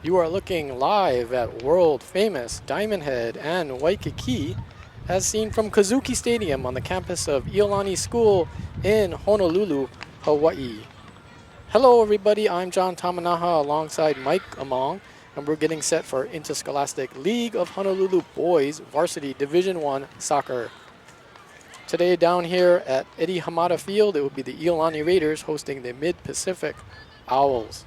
You are looking live at world-famous Diamond Head and Waikiki as seen from Kazuki Stadium on the campus of Iolani School in Honolulu, Hawaii. Hello everybody, I'm John Tamanaha alongside Mike Among, and we're getting set for Interscholastic League of Honolulu Boys Varsity Division I Soccer. Today down here at Eddie Hamada Field, it will be the Iolani Raiders hosting the Mid-Pacific Owls.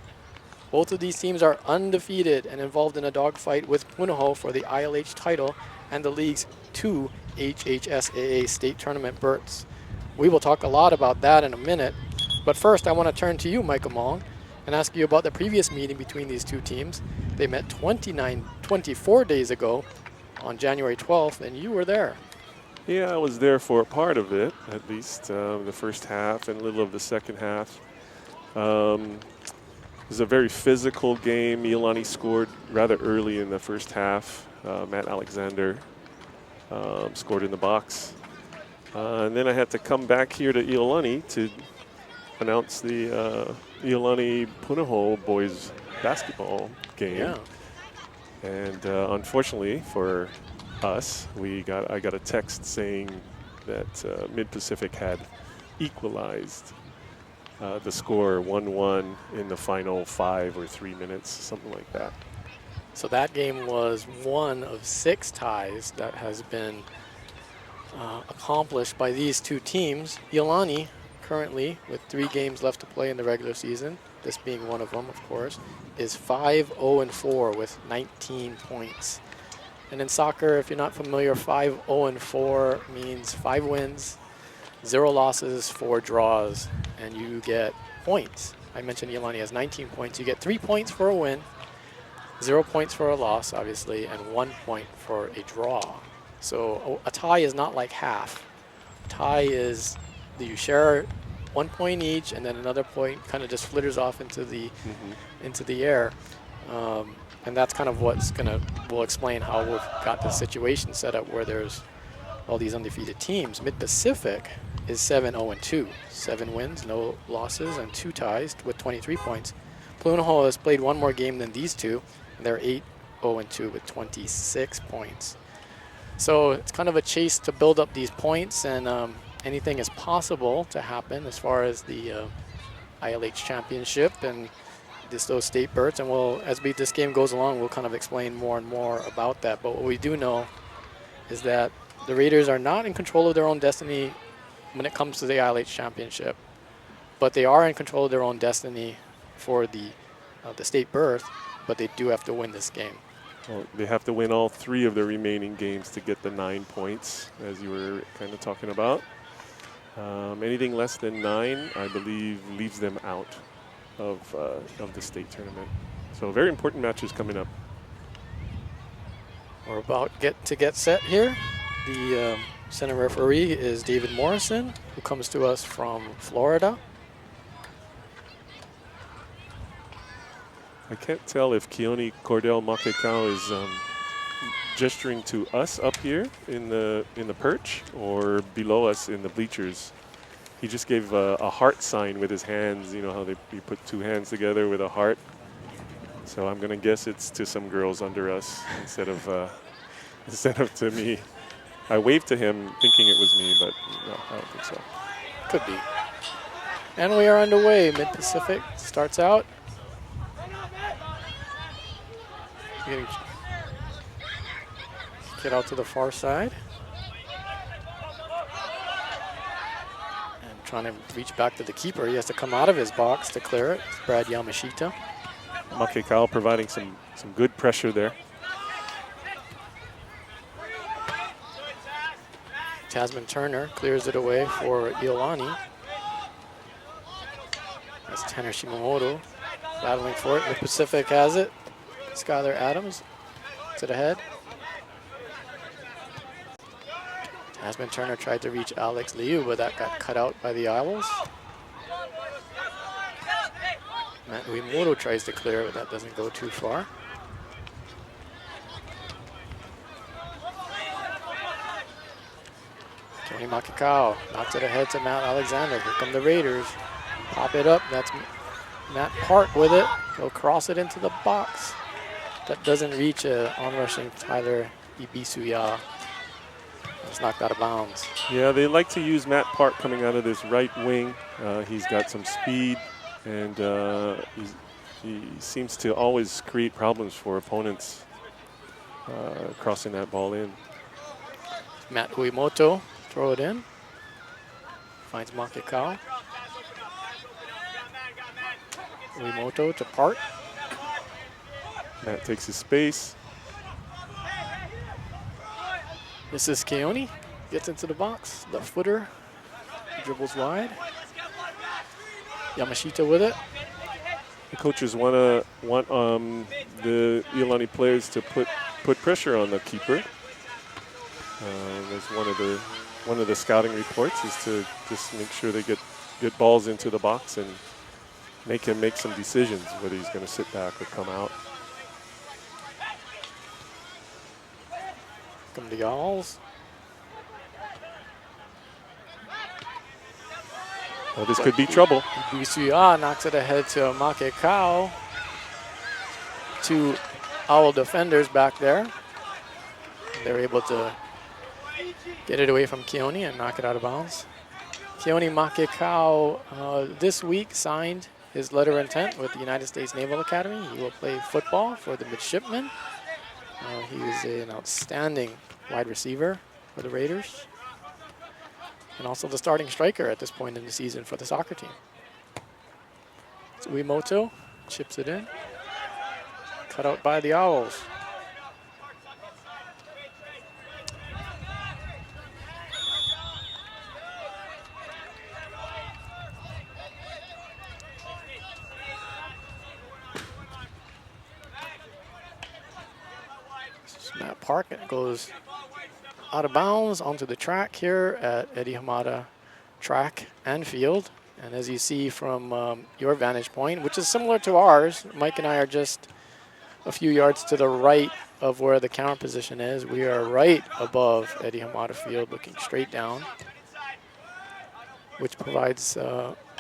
Both of these teams are undefeated and involved in a dogfight with Punahou for the ILH title and the league's 2 HHSAA state tournament berths. We will talk a lot about that in a minute, but first I want to turn to you, Mike Among, and ask you about the previous meeting between these two teams. They met 24 days ago on January 12th, and you were there. Yeah, I was there for a part of it, at least the first half and a little of the second half. It was a very physical game. Iolani scored rather early in the first half. Matt Alexander scored in the box. And then I had to come back here to Iolani to announce the Iolani Punahou boys basketball game. Yeah. And unfortunately for us, I got a text saying that Mid-Pacific had equalized the score 1-1 in the final 5 or 3 minutes, something like that. So that game was one of 6 ties that has been accomplished by these two teams. Iolani currently, with 3 games left to play in the regular season, this being one of them, of course, is 5-0-4 with 19 points. And in soccer, if you're not familiar, 5-0-4 means 5 wins, 0 losses, 4 draws, and you get points. I mentioned Iolani has 19 points. You get 3 points for a win, 0 points for a loss, obviously, and 1 point for a draw. So a tie is not like half. Tie is that you share 1 point each, and then another point kind of just flitters off into the air. And that's kind of we'll explain how we've got the situation set up where there's all these undefeated teams. Mid-Pacific is 7-0-2. 7 wins, no losses, and 2 ties with 23 points. Punahou has played 1 more game than these two, and they're 8-0-2 with 26 points. So it's kind of a chase to build up these points, and anything is possible to happen as far as the ILH championship and those state berths. And this game goes along, we'll kind of explain more and more about that. But what we do know is that the Raiders are not in control of their own destiny when it comes to the ILH championship, but they are in control of their own destiny for the state berth, but they do have to win this game. Well, they have to win all 3 of the remaining games to get the 9 points, as you were kind of talking about. Anything less than 9, I believe, leaves them out of the state tournament. So very important matches coming up. We're about to get set here. The center referee is David Morrison, who comes to us from Florida. I can't tell if Keone Cordell Makekau is gesturing to us up here in the perch or below us in the bleachers. He just gave a heart sign with his hands. You know how you put 2 hands together with a heart. So I'm gonna guess it's to some girls under us instead of to me. I waved to him thinking it was me, but no, I don't think so. Could be. And we are underway. Mid-Pacific starts out. Get out to the far side. And trying to reach back to the keeper. He has to come out of his box to clear it. It's Brad Yamashita. Makekau providing some good pressure there. Tasman Turner clears it away for Iolani. That's Tanner Shimamoto battling for it. The Pacific has it. Skylar Adams to the head. Tasman Turner tried to reach Alex Liu, but that got cut out by the Owls. Matt Uemoto tries to clear, but that doesn't go too far. Tony Makekau knocks it ahead to Matt Alexander. Here come the Raiders. Pop it up. That's Matt Park with it. He'll cross it into the box. that doesn't reach on-rushing Tyler Ibisuya. It's knocked out of bounds. Yeah, they like to use Matt Park coming out of this right wing. He's got some speed, and he seems to always create problems for opponents crossing that ball in. Matt Uemoto, throw it in. Finds Makekau. Uemoto to Park. Matt takes his space. This is Keone. Gets into the box. Left footer. Dribbles wide. Yamashita with it. The coaches want the Iolani players to put pressure on the keeper. That's one of the scouting reports, is to just make sure they get balls into the box and make him make some decisions whether he's going to sit back or come out. Come to Owls. Well, this could be trouble. Ibisuya knocks it ahead to Makekau. Two Owl defenders back there. They're able to get it away from Keone and knock it out of bounds. Keone Makekau this week signed his letter of intent with the United States Naval Academy. He will play football for the midshipmen. He is an outstanding wide receiver for the Raiders, and also the starting striker at this point in the season for the soccer team. It's Uemoto, chips it in. Cut out by the Owls. Matt Park, and it goes out of bounds onto the track here at Eddie Hamada Track and Field. And as you see from your vantage point, which is similar to ours, Mike and I are just a few yards to the right of where the counter position is. We are right above Eddie Hamada Field, looking straight down, which provides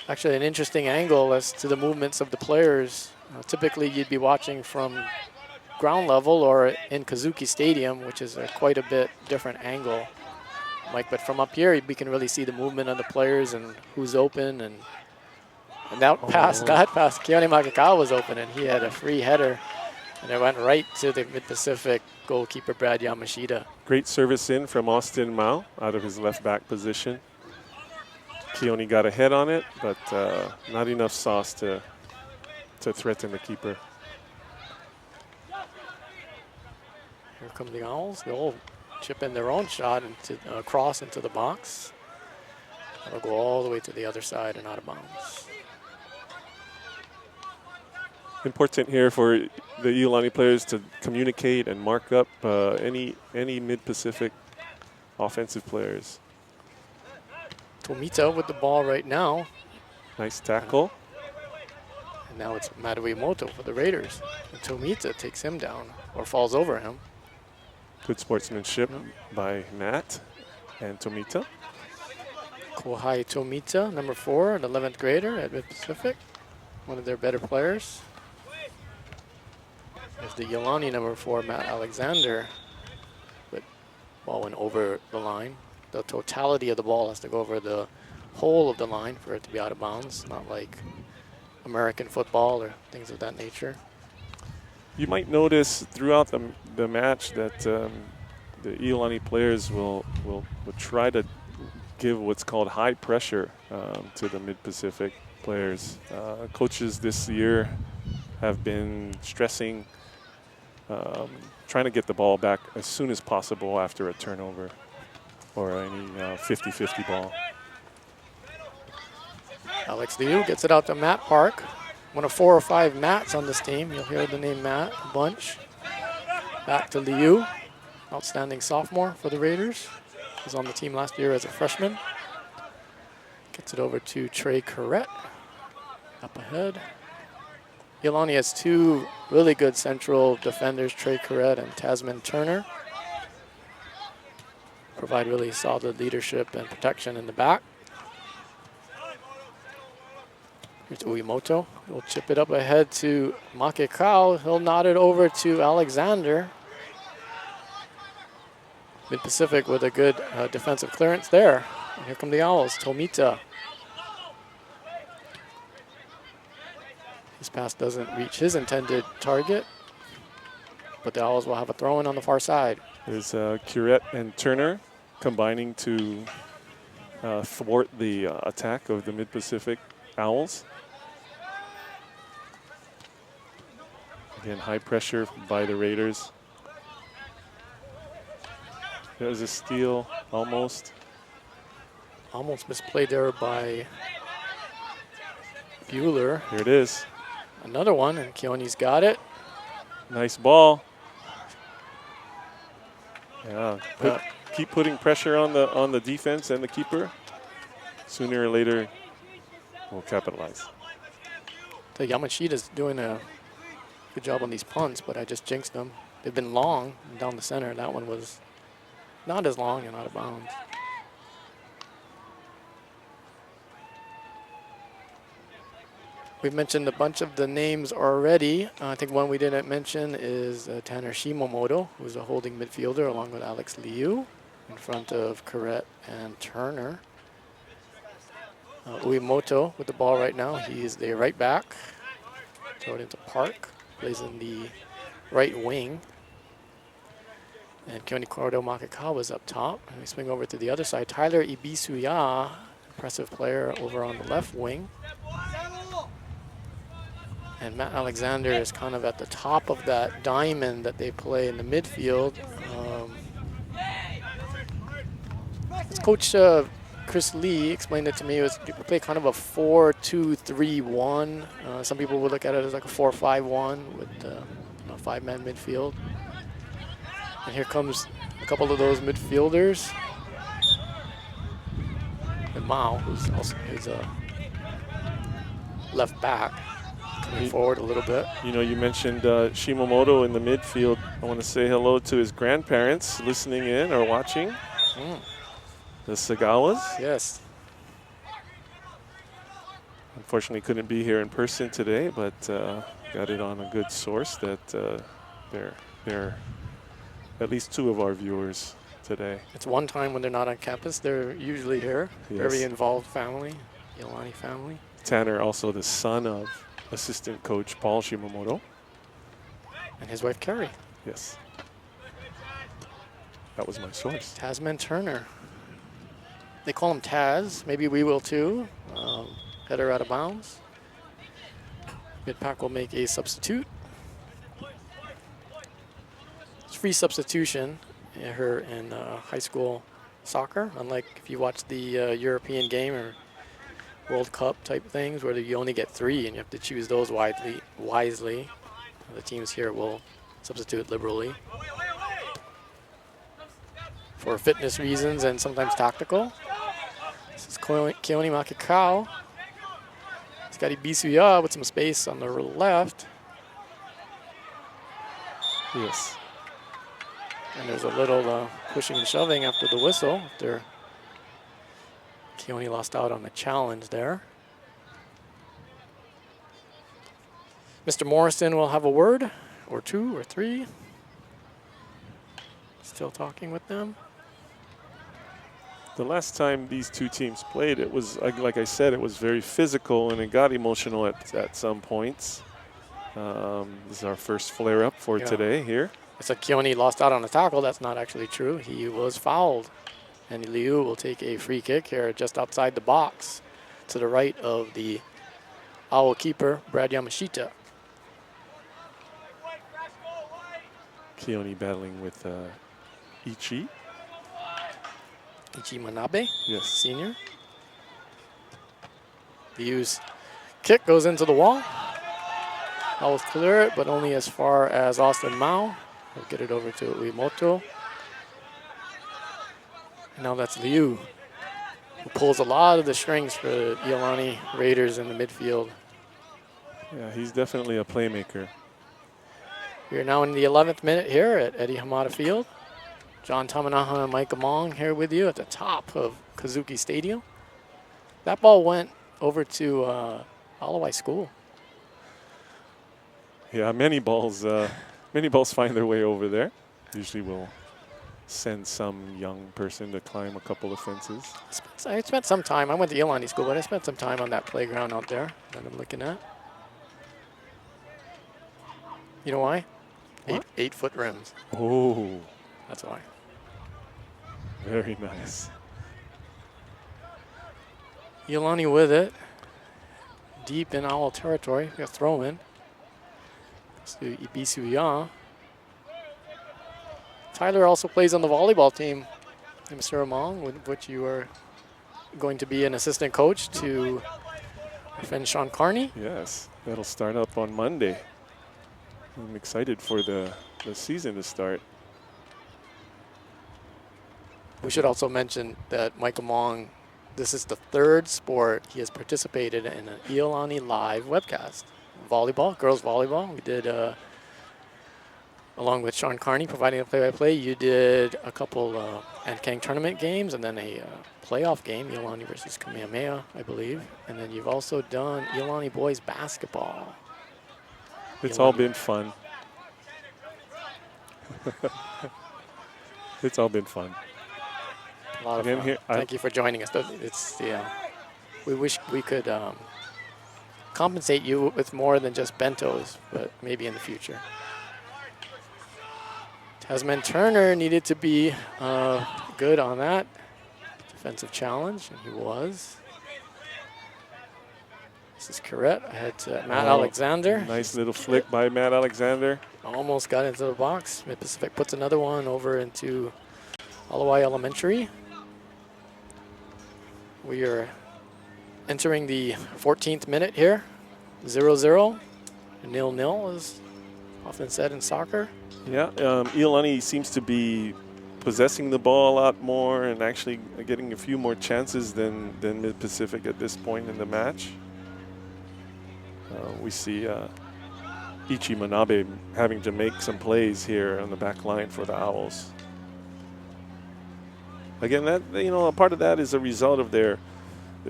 actually an interesting angle as to the movements of the players. Typically, you'd be watching from ground level or in Kazuki Stadium, which is quite a bit different angle, Mike. But from up here, we can really see the movement of the players and who's open. And that pass, Keone Makekau was open, and he had a free header, and it went right to the Mid-Pacific goalkeeper, Brad Yamashita. Great service in from Austin Mao out of his left back position. Keone got a head on it, but not enough sauce to threaten the keeper. Here come the Owls. They'll chip in their own shot into cross into the box. It'll go all the way to the other side and out of bounds. Important here for the Iolani players to communicate and mark up any Mid-Pacific offensive players. Tomita with the ball right now. Nice tackle. And now it's Uemoto for the Raiders. And Tomita takes him down or falls over him. Good sportsmanship by Matt and Tomita. Kohai Tomita, number 4, an 11th grader at Mid-Pacific. One of their better players. There's the Iolani number 4, Matt Alexander. But ball went over the line. The totality of the ball has to go over the whole of the line for it to be out of bounds, not like American football or things of that nature. You might notice throughout the match that the Iolani players will try to give what's called high pressure to the Mid-Pacific players. Coaches this year have been stressing trying to get the ball back as soon as possible after a turnover or any 50-50 ball. Alex Liu gets it out to Matt Park. One of 4 or 5 Matts on this team. You'll hear the name Matt a bunch. Back to Liu, outstanding sophomore for the Raiders. Was on the team last year as a freshman. Gets it over to Trey Corrett. Up ahead. Iolani has 2 really good central defenders, Trey Corrett and Tasman Turner. Provide really solid leadership and protection in the back. Here's Uemoto. He'll chip it up ahead to Makekau. He'll nod it over to Alexander. Mid-Pacific with a good defensive clearance there. And here come the Owls. Tomita. His pass doesn't reach his intended target, but the Owls will have a throw-in on the far side. There's Curette and Turner combining to thwart the attack of the Mid-Pacific Owls. Again, high pressure by the Raiders. There's a steal, almost. Almost misplayed there by Bueller. Here it is. Another one, and Keone's got it. Nice ball. Yeah, keep putting pressure on the defense and the keeper. Sooner or later, we'll capitalize. So Yamashita's doing a good job on these punts, but I just jinxed them. They've been long down the center. That one was not as long and out of bounds. We've mentioned a bunch of the names already. I think one we didn't mention is Tanner Shimomoto, who's a holding midfielder along with Alex Liu in front of Corrette and Turner. Uemoto with the ball right now. He's the right back. Throw it into Park. Plays in the right wing. And Keone Cordell Makekawa's up top. And we swing over to the other side. Tyler Ibisuya, impressive player over on the left wing. And Matt Alexander is kind of at the top of that diamond that they play in the midfield. As Coach Chris Lee explained it to me, we play kind of a 4-2-3-1. Some people would look at it as like a 4-5-1 with a five-man midfield. And here comes a couple of those midfielders. And Mao, who's a left back. Coming forward a little bit. You know, you mentioned Shimomoto in the midfield. I want to say hello to his grandparents listening in or watching. The Sagawas. Yes. Unfortunately, couldn't be here in person today, but got it on a good source that they're at least two of our viewers today. It's one time when they're not on campus. They're usually here. Yes. Very involved family, Iolani family. Tanner, also the son of assistant coach Paul Shimomoto. And his wife, Carrie. Yes. That was my source. Tasman Turner. They call him Taz. Maybe we will too. Header out of bounds. Mid-pack will make a substitute. It's free substitution here in high school soccer, unlike if you watch the European game or World Cup type things where you only get 3 and you have to choose those wisely. The teams here will substitute liberally for fitness reasons and sometimes tactical. This is Keone Makekau. He's got Ibisuya with some space on the left. Yes. And there's a little pushing and shoving after the whistle. Keone lost out on the challenge there. Mr. Morrison will have a word, or 2 or 3. Still talking with them. The last time these two teams played, it was, like I said, it was very physical and it got emotional at some points. This is our first flare-up for today here. It's like Keone lost out on a tackle. That's not actually true. He was fouled. And Liu will take a free kick here just outside the box to the right of the Owl keeper, Brad Yamashita. Keone battling with Ichi. Ichi Manabe, yes, senior. Liu's kick goes into the wall. Owls clear it, but only as far as Austin Mao. He'll get it over to Uemoto. And now that's Liu, who pulls a lot of the strings for the Iolani Raiders in the midfield. Yeah, he's definitely a playmaker. We are now in the 11th minute here at Eddie Hamada Field. John Tamanaha and Mike Among here with you at the top of Kazuki Stadium. That ball went over to Holloway School. Yeah, many balls find their way over there. Usually we'll send some young person to climb a couple of fences. I spent some time. I went to Iolani School, but I spent some time on that playground out there that I'm looking at. You know why? What? 8-foot rims. Oh, That's why. very nice. Iolani with it. Deep in Owl territory. We got a throw in. To Ibisuya. Tyler also plays on the volleyball team. Mr. Among, with which you are going to be an assistant coach to our friend Sean Carney. Yes, that'll start up on Monday. I'm excited for the season to start. We should also mention that Mike Among, this is the third sport he has participated in an Iolani live webcast. Volleyball, girls volleyball. We did, along with Sean Carney providing a play-by-play, you did a couple Ankang tournament games and then a playoff game, Iolani versus Kamehameha, I believe. And then you've also done Iolani boys basketball. It's all been fun. It's all been fun. A lot of Again, fun. here, Thank you for joining us. It's we wish we could compensate you with more than just bentos, but maybe in the future. Tasman Turner needed to be good on that defensive challenge, and he was. This is Corrette ahead to Matt Alexander. Nice little flick by Matt Alexander. Almost got into the box. Mid-Pacific puts another one over into Holloway Elementary. We are entering the 14th minute here. 0-0. 0-0 is often said in soccer. Yeah, Iolani seems to be possessing the ball a lot more and actually getting a few more chances than Mid-Pacific at this point in the match. We see Ichi Manabe having to make some plays here on the back line for the Owls. Again, that a part of that is a result of their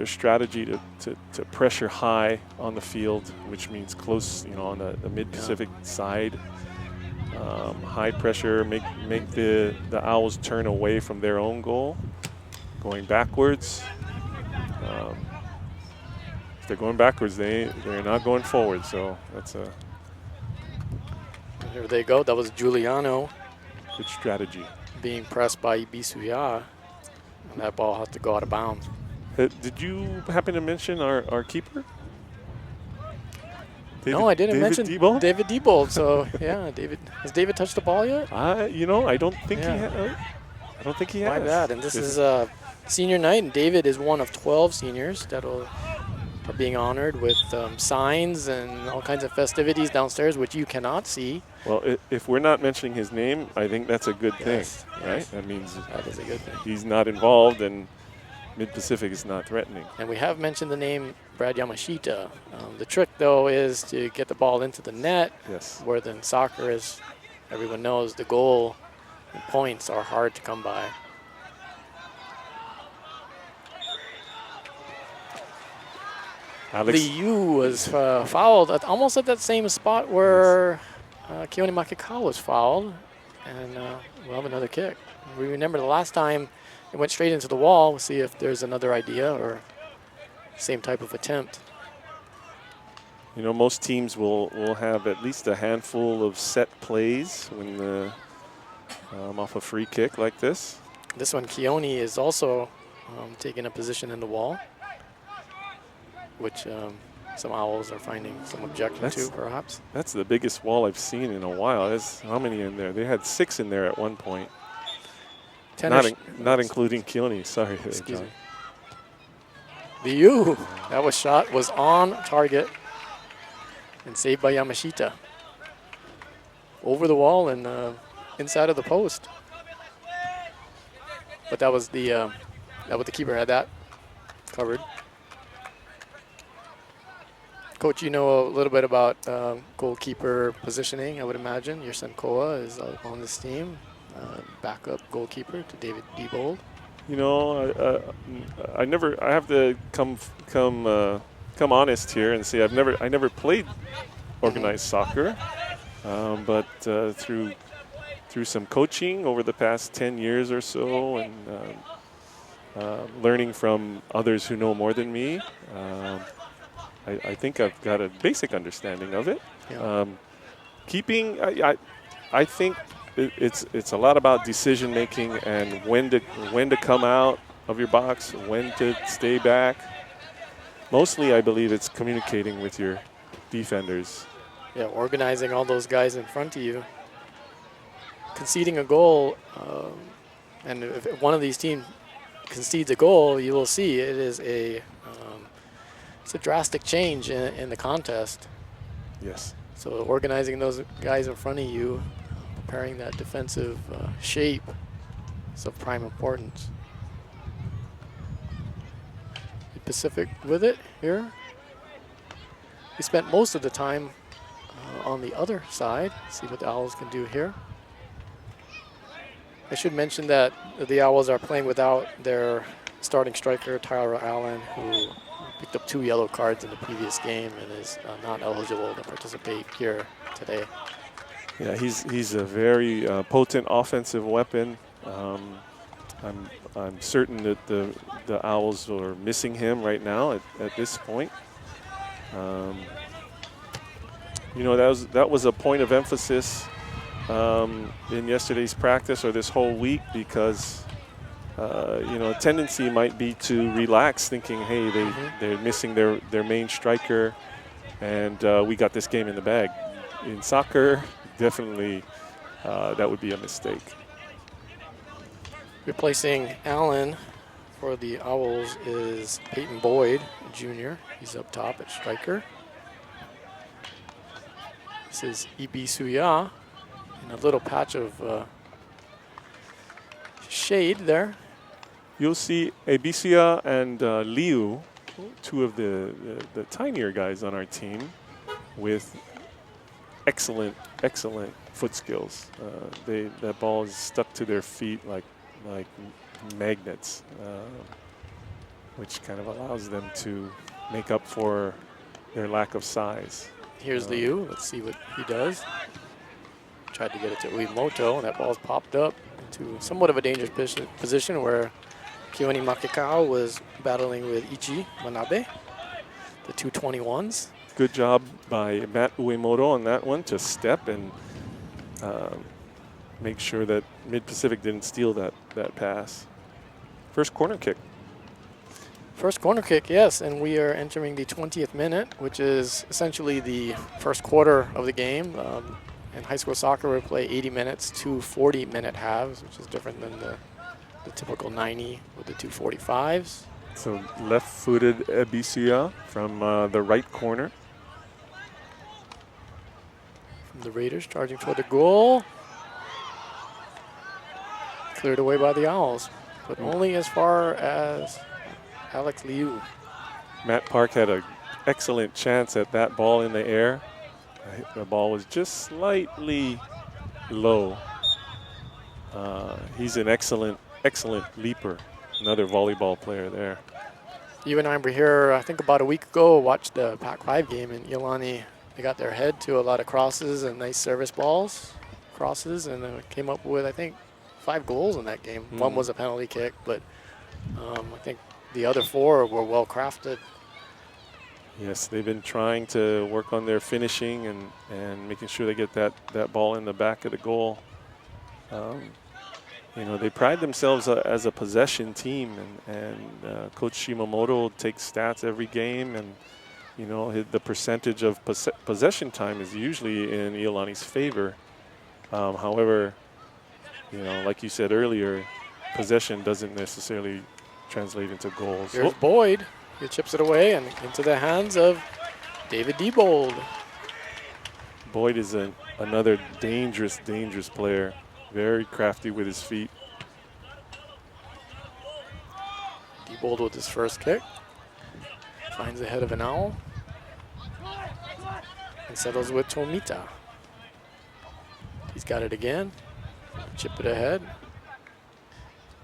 strategy to pressure high on the field, which means close, on the Mid-Pacific side. High pressure, make the Owls turn away from their own goal, going backwards. If they're going backwards, they're not going forward. So that's a Here they go. That was Giuliano good strategy. being pressed by Ibisuya, and that ball had to go out of bounds. Did you happen to mention our keeper? No, I didn't mention Diebold? David Diebold. So yeah, David. Has David touched the ball yet? I don't think he has. I don't think he has. Why that? And this is senior night, and David is one of 12 seniors that are being honored with signs and all kinds of festivities downstairs, which you cannot see. Well, if we're not mentioning his name, I think that's a good thing, right? Yes. That means That is a good thing. he's not involved and Mid-Pacific is not threatening. And we have mentioned the name Brad Yamashita. The trick, though, is to get the ball into the net, Yes. where then soccer, as everyone knows, the goal and points are hard to come by. Alex, Liu was fouled almost at that same spot where Keone Makikawa was fouled, and we'll have another kick. We remember the last time it went straight into the wall. We'll see if there's another idea or same type of attempt. most teams will have at least a handful of set plays when off a free kick like this. This one, Keone is also taking a position in the wall, which some Owls are finding some objection to, perhaps. That's the biggest wall I've seen in a while. There's how many in there? They had 6 in there at one point. Not including Keone. Sorry. Excuse me. Liu, that was on target and saved by Yamashita. Over the wall and inside of the post. But that was the keeper had that covered. Coach, you know a little bit about goalkeeper positioning, I would imagine. Your son Koa is on this team, backup goalkeeper to David Diebold. I have to come become honest here and say I never played organized soccer, but through some coaching over the past 10 years or so, and learning from others who know more than me, I think I've got a basic understanding of it. Yeah. I think it's a lot about decision making and when to come out of your box, when to stay back. Mostly, I believe it's communicating with your defenders. Yeah, organizing all those guys in front of you. Conceding a goal, and if one of these teams concedes a goal, you will see it is it's a drastic change in the contest. Yes. So organizing those guys in front of you, preparing that defensive shape is of prime importance. The Pacific with it here. We spent most of the time on the other side. See what the Owls can do here. I should mention that the Owls are playing without their starting striker, Tyler Allen, who picked up 2 yellow cards in the previous game and is not eligible to participate here today. Yeah, he's a very potent offensive weapon. I'm certain that the Owls are missing him right now at this point. You know, that was a point of emphasis in yesterday's practice or this whole week, because you know, a tendency might be to relax, thinking, hey, they're missing their main striker, and we got this game in the bag. In soccer, definitely that would be a mistake. Replacing Allen for the Owls is Peyton Boyd, Jr. He's up top at striker. This is Ibi Suya in a little patch of shade there. You'll see Ebisia and Liu, 2 of the tinier guys on our team, with excellent foot skills. That ball is stuck to their feet like magnets, which kind of allows them to make up for their lack of size. Here's Liu. Let's see what he does. Tried to get it to Uemoto, and that ball's popped up into somewhat of a dangerous position where Kioni Makekao was battling with Ichi Manabe, the 221s. Good job by Matt Uemoto on that one to step and make sure that Mid-Pacific didn't steal that pass. First corner kick. First corner kick, yes, and we are entering the 20th minute, which is essentially the first quarter of the game. In high school soccer, we play 80 minutes, 2 40-minute halves, which is different than the typical 90 with the 2 45s. So left-footed Ebisia from the right corner. From the Raiders, charging toward the goal. Cleared away by the Owls, but only as far as Alex Liu. Matt Park had an excellent chance at that ball in the air. The ball was just slightly low. He's an excellent leaper. Another volleyball player there. You and I were here, I think about a week ago, watched the Pac-5 game, and Iolani, they got their head to a lot of crosses and nice service balls, crosses, and came up with, I think, 5 goals in that game. One was a penalty kick, but I think the other 4 were well crafted. Yes, they've been trying to work on their finishing and making sure they get that ball in the back of the goal. You know, they pride themselves as a possession team, and Coach Shimamoto takes stats every game, and you know, the percentage of possession time is usually in Iolani's favor. However, you know, like you said earlier, possession doesn't necessarily translate into goals. Here's Boyd. He chips it away and into the hands of David Diebold. Boyd is another dangerous player. Very crafty with his feet. Diebold with his first kick. Finds the head of an Owl. And settles with Tomita. He's got it again. Chip it ahead.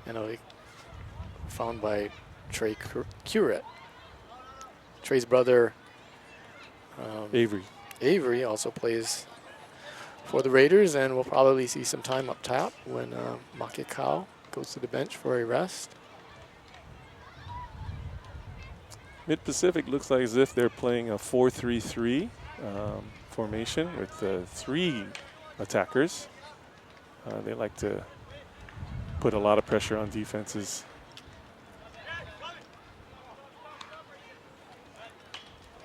And found by Trey Curett. Trey's brother Avery. also plays for the Raiders, and we'll probably see some time up top when Makekau goes to the bench for a rest. Mid-Pacific looks like as if they're playing a 4-3-3 formation with 3 attackers. They like to put a lot of pressure on defenses.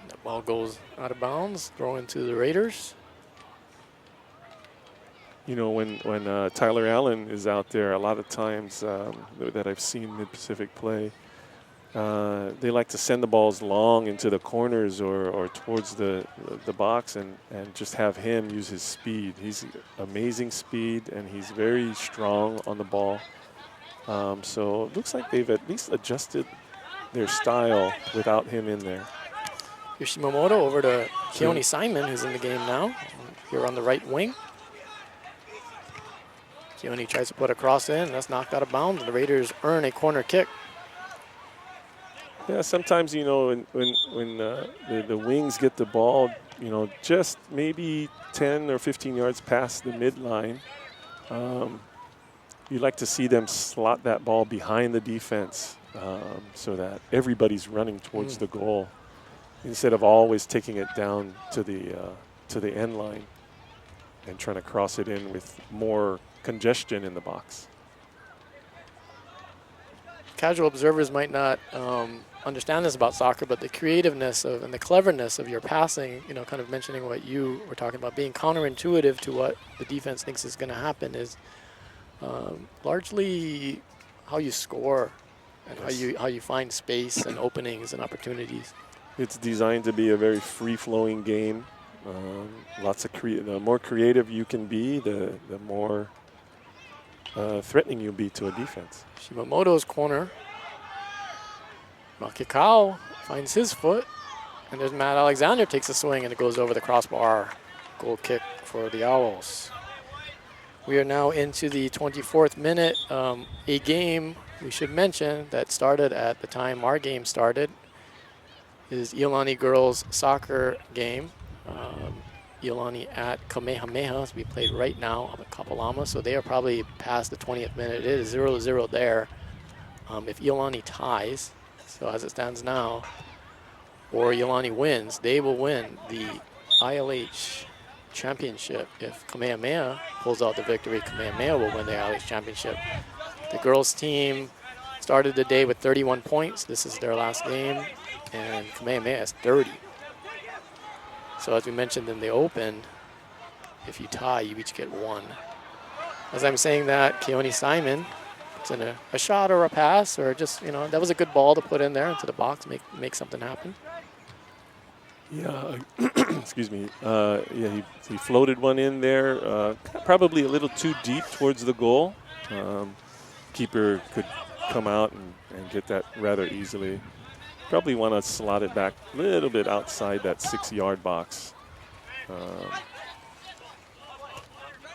The ball goes out of bounds, throw into the Raiders. You know, when Tyler Allen is out there, a lot of times that I've seen Mid-Pacific play, they like to send the balls long into the corners or towards the box and just have him use his speed. He's amazing speed, and he's very strong on the ball. So it looks like they've at least adjusted their style without him in there. Yoshimamoto over to Keone Simon, who's in the game now, here on the right wing. Keone tries to put a cross in, that's knocked out of bounds, and the Raiders earn a corner kick. Yeah, sometimes, you know, when the wings get the ball, you know, just maybe 10 or 15 yards past the midline, you like to see them slot that ball behind the defense so that everybody's running towards the goal instead of always taking it down to the end line and trying to cross it in with more congestion in the box. Casual observers might not understand this about soccer, but the creativeness and the cleverness of your passing, you know, kind of mentioning what you were talking about, being counterintuitive to what the defense thinks is going to happen, is largely how you score and how you find space and openings and opportunities. It's designed to be a very free-flowing game. Lots of the more creative you can be, the more threatening you'll be to a defense. Shimamoto's corner. Makekau finds his foot, and there's Matt Alexander takes a swing, and it goes over the crossbar. Goal kick for the Owls. We are now into the 24th minute. A game we should mention that started at the time our game started is Iolani girls soccer game. Iolani at Kamehameha to be played right now up at Kapalama, so they are probably past the 20th minute. It is 0-0 there. If Iolani ties, so as it stands now, or Iolani wins, they will win the ILH championship. If Kamehameha pulls out the victory, Kamehameha will win the ILH championship. The girls team started the day with 31 points. This is their last game, and Kamehameha has 30. So as we mentioned in the open, if you tie, you each get 1. As I'm saying that, Keone Simon puts in a shot or a pass, or just, you know, that was a good ball to put in there into the box, make something happen. Yeah, excuse me. Yeah, he floated one in there, probably a little too deep towards the goal. Keeper could come out and get that rather easily. Probably want to slot it back a little bit outside that 6-yard box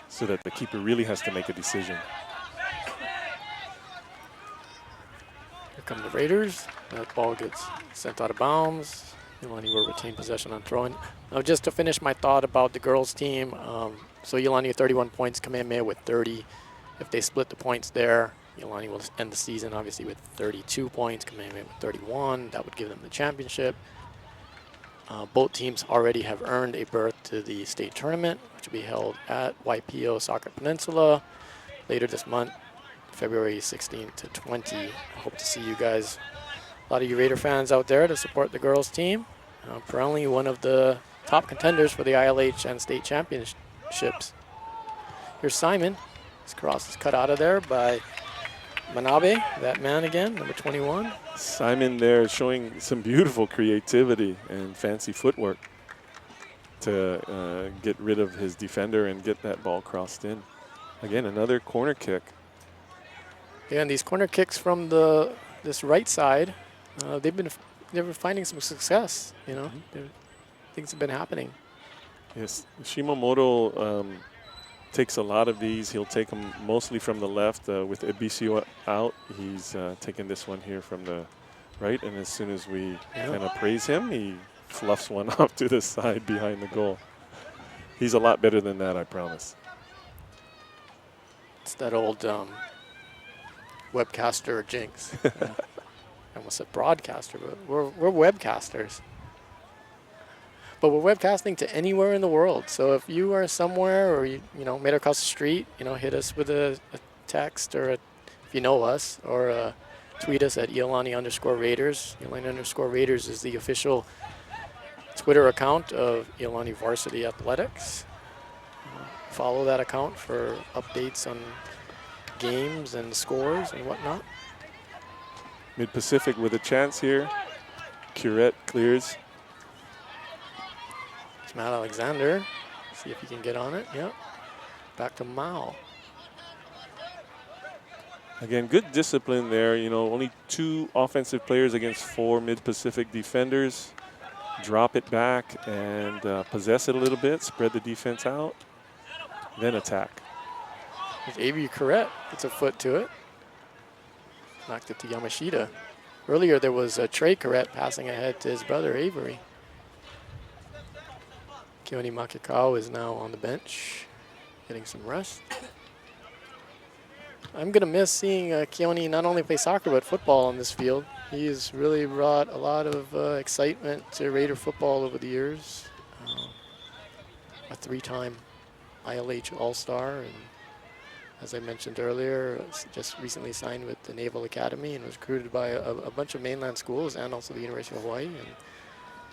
so that the keeper really has to make a decision. Here come the Raiders. That ball gets sent out of bounds. Iolani will retain possession on throwing. Now, just to finish my thought about the girls team, so Iolani with 31 points, Kamehameha with 30. If they split the points there, Iolani will end the season obviously with 32 points, Kamehameha with 31. That would give them the championship. Both teams already have earned a berth to the state tournament, which will be held at YPO Soccer Peninsula later this month, February 16th to 20. I hope to see you guys, a lot of you Raider fans out there to support the girls team. Perennially one of the top contenders for the ILH and state championships. Here's Simon. His cross is cut out of there by Manabe, that man again, number 21. Simon there showing some beautiful creativity and fancy footwork to get rid of his defender and get that ball crossed in. Again, another corner kick. Yeah, and these corner kicks from this right side, they've been finding some success. You know, things have been happening. Yes, Shimamoto takes a lot of these. He'll take them mostly from the left with Ebisio out. He's taking this one here from the right? And as soon as we kind of praise him, he fluffs one off to the side behind the goal. He's a lot better than that, I promise. It's that old webcaster jinx. I almost said broadcaster, but we're webcasters. But we're webcasting to anywhere in the world. So if you are somewhere, or you made it across the street, hit us with a text, or if you know us, or tweet us at Iolani_Raiders. Iolani_Raiders is the official Twitter account of Iolani Varsity Athletics. Follow that account for updates on games and scores and whatnot. Mid-Pacific with a chance here. Curette clears. It's Matt Alexander. See if he can get on it. Yep. Back to Mao. Again, good discipline there. Only 2 offensive players against 4 Mid-Pacific defenders. Drop it back and possess it a little bit, spread the defense out, then attack. There's Avery Curette. Gets a foot to it. Knocked it to Yamashita. Earlier there was Trey Curette passing ahead to his brother Avery. Keone Makikau is now on the bench, getting some rest. I'm going to miss seeing Keone not only play soccer but football on this field. He's really brought a lot of excitement to Raider football over the years. A 3-time ILH All-Star, and as I mentioned earlier, just recently signed with the Naval Academy and was recruited by a bunch of mainland schools and also the University of Hawaii. And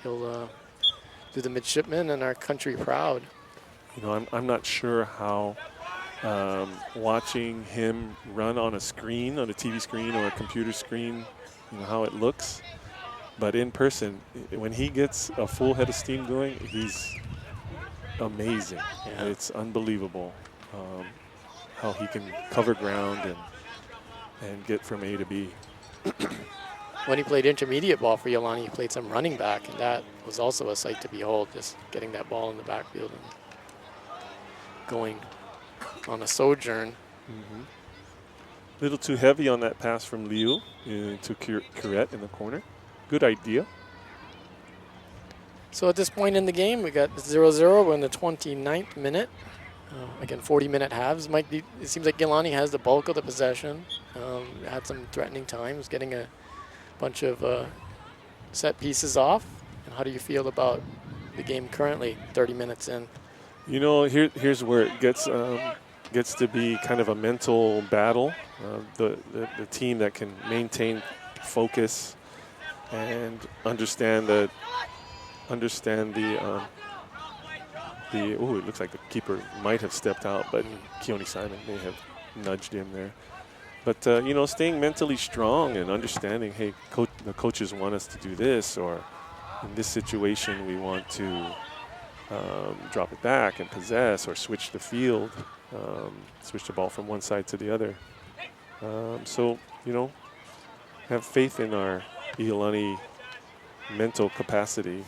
he'll do the midshipmen and our country proud. I'm not sure how watching him run on a screen, on a TV screen or a computer screen, how it looks. But in person, when he gets a full head of steam going, he's amazing. Yeah. It's unbelievable how he can cover ground and get from A to B. When he played intermediate ball for Iolani, he played some running back, and that was also a sight to behold, just getting that ball in the backfield and going on a sojourn. A little too heavy on that pass from Liu to Curette in the corner. Good idea. So at this point in the game, we got 0-0. We're in the 29th minute. Again, 40-minute halves. It seems like Iolani has the bulk of the possession. Had some threatening times, getting a bunch of set pieces off. And how do you feel about the game currently, 30 minutes in? Here's where it gets to be kind of a mental battle. The team that can maintain focus and understand the it looks like the keeper might have stepped out, but Keone Simon may have nudged him there. But staying mentally strong and understanding, hey, the coaches want us to do this, or in this situation we want to drop it back and possess, or switch the field, switch the ball from one side to the other. So have faith in our Iolani mental capacity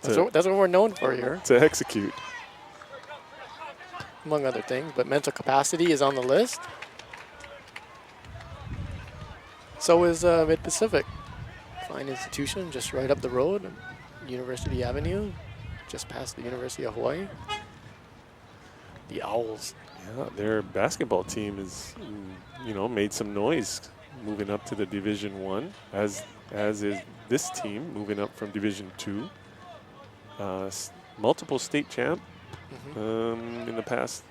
That's what we're known for here, to execute. among other things. But mental capacity is on the list. So is Mid-Pacific. Fine institution just right up the road, University Avenue, just past the University of Hawaii. The Owls. Yeah, their basketball team is, made some noise moving up to the Division I, as is this team moving up from Division II. Multiple state champ in the past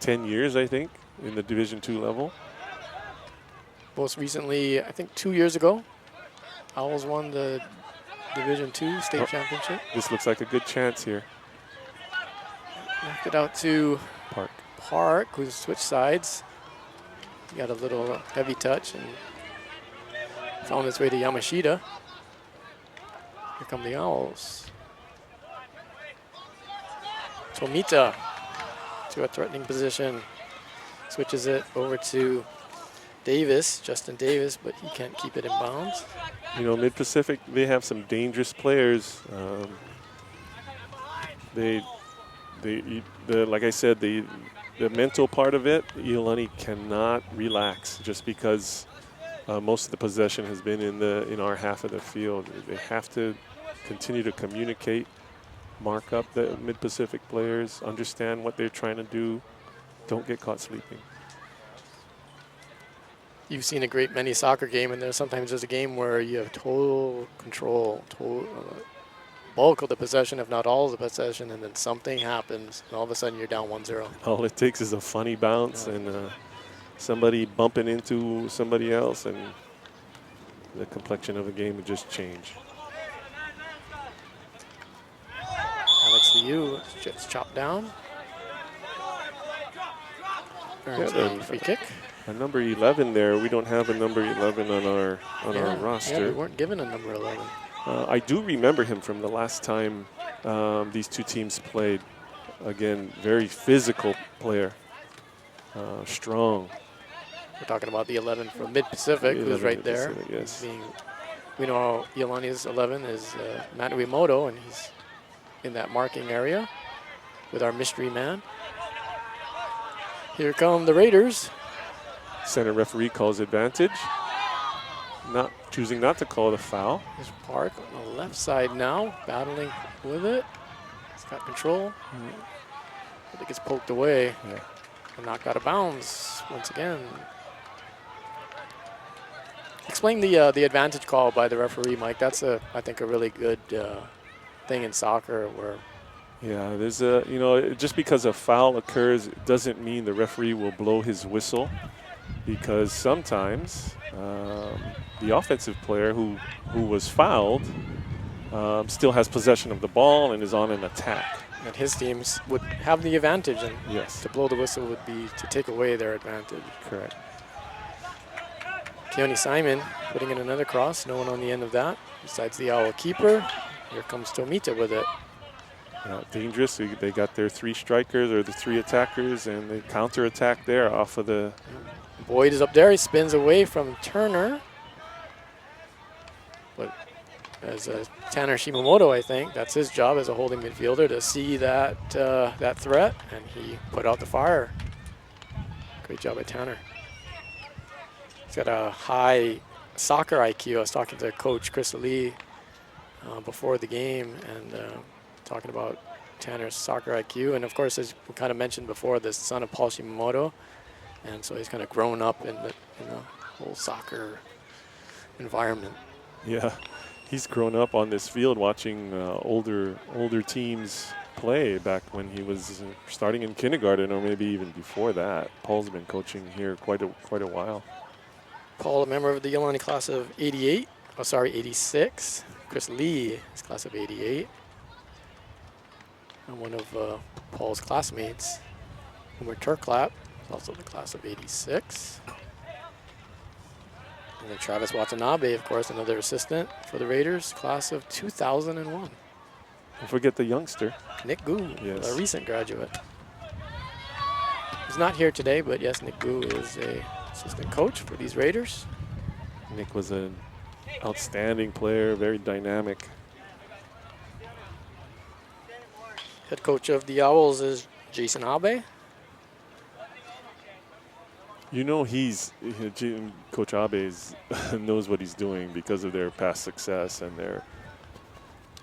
10 years, I think, in the Division II level. Most recently, I think 2 years ago, Owls won the Division II state championship. This looks like a good chance here. Knocked it out to Park, who's switched sides. He got a little heavy touch and found his way to Yamashita. Here come the Owls. Tomita to a threatening position. Switches it over to Davis, Justin Davis, but he can't keep it in bounds. Mid-Pacific, they have some dangerous players. Like I said, the mental part of it, Iolani cannot relax just because most of the possession has been in our half of the field. They have to continue to communicate, mark up the Mid-Pacific players, understand what they're trying to do, don't get caught sleeping. You've seen a great many soccer game, and sometimes there's a game where you have total control, bulk of the possession, if not all of the possession, and then something happens, and all of a sudden you're down 1-0. All it takes is a funny bounce and somebody bumping into somebody else, and the complexion of the game would just change. Alex Liu just chopped down. Earns a free kick. A number 11 there. We don't have a number 11 on our roster. Yeah, we weren't given a number 11. I do remember him from the last time these two teams played. Again, very physical player, strong. We're talking about the 11 from Mid-Pacific, who's right there. Yes. We know Iolani's 11 is Matt Uemoto, and he's in that marking area with our mystery man. Here come the Raiders. Center referee calls advantage. Choosing not to call the foul. There's Park on the left side now, battling with it. He's got control. I think it's poked away. Yeah. And knocked out of bounds once again. Explain the advantage call by the referee, Mike. That's I think a really good thing in soccer where. Yeah, there's just because a foul occurs, it doesn't mean the referee will blow his whistle, because sometimes the offensive player who was fouled still has possession of the ball and is on an attack. And his teams would have the advantage, and yes, to blow the whistle would be to take away their advantage. Correct. Keone Simon putting in another cross, no one on the end of that besides the Owl keeper. Here comes Tomita with it. Yeah, dangerous. They got their 3 strikers or the 3 attackers, and they counter-attack there off of the... Boyd is up there. He spins away from Turner. But as Tanner Shimamoto, I think, that's his job as a holding midfielder, to see that threat, and he put out the fire. Great job by Tanner. He's got a high soccer IQ. I was talking to Coach Chris Lee before the game, and talking about Tanner's soccer IQ. And of course, as we kind of mentioned before, the son of Paul Shimamoto. And so he's kind of grown up in the whole soccer environment. Yeah, he's grown up on this field watching older teams play back when he was starting in kindergarten, or maybe even before that. Paul's been coaching here quite a while. Paul, a member of the Iolani class of 86. Chris Lee is class of 88. And one of Paul's classmates, Umar Turklap, also the class of 86. And then Travis Watanabe, of course, another assistant for the Raiders, class of 2001. Don't forget the youngster. Nick Gu, yes, a recent graduate. He's not here today, but yes, Nick Gu is a assistant coach for these Raiders. Nick was an outstanding player, very dynamic. Head coach of the Owls is Jason Abe. You know, Coach Abe knows what he's doing because of their past success and their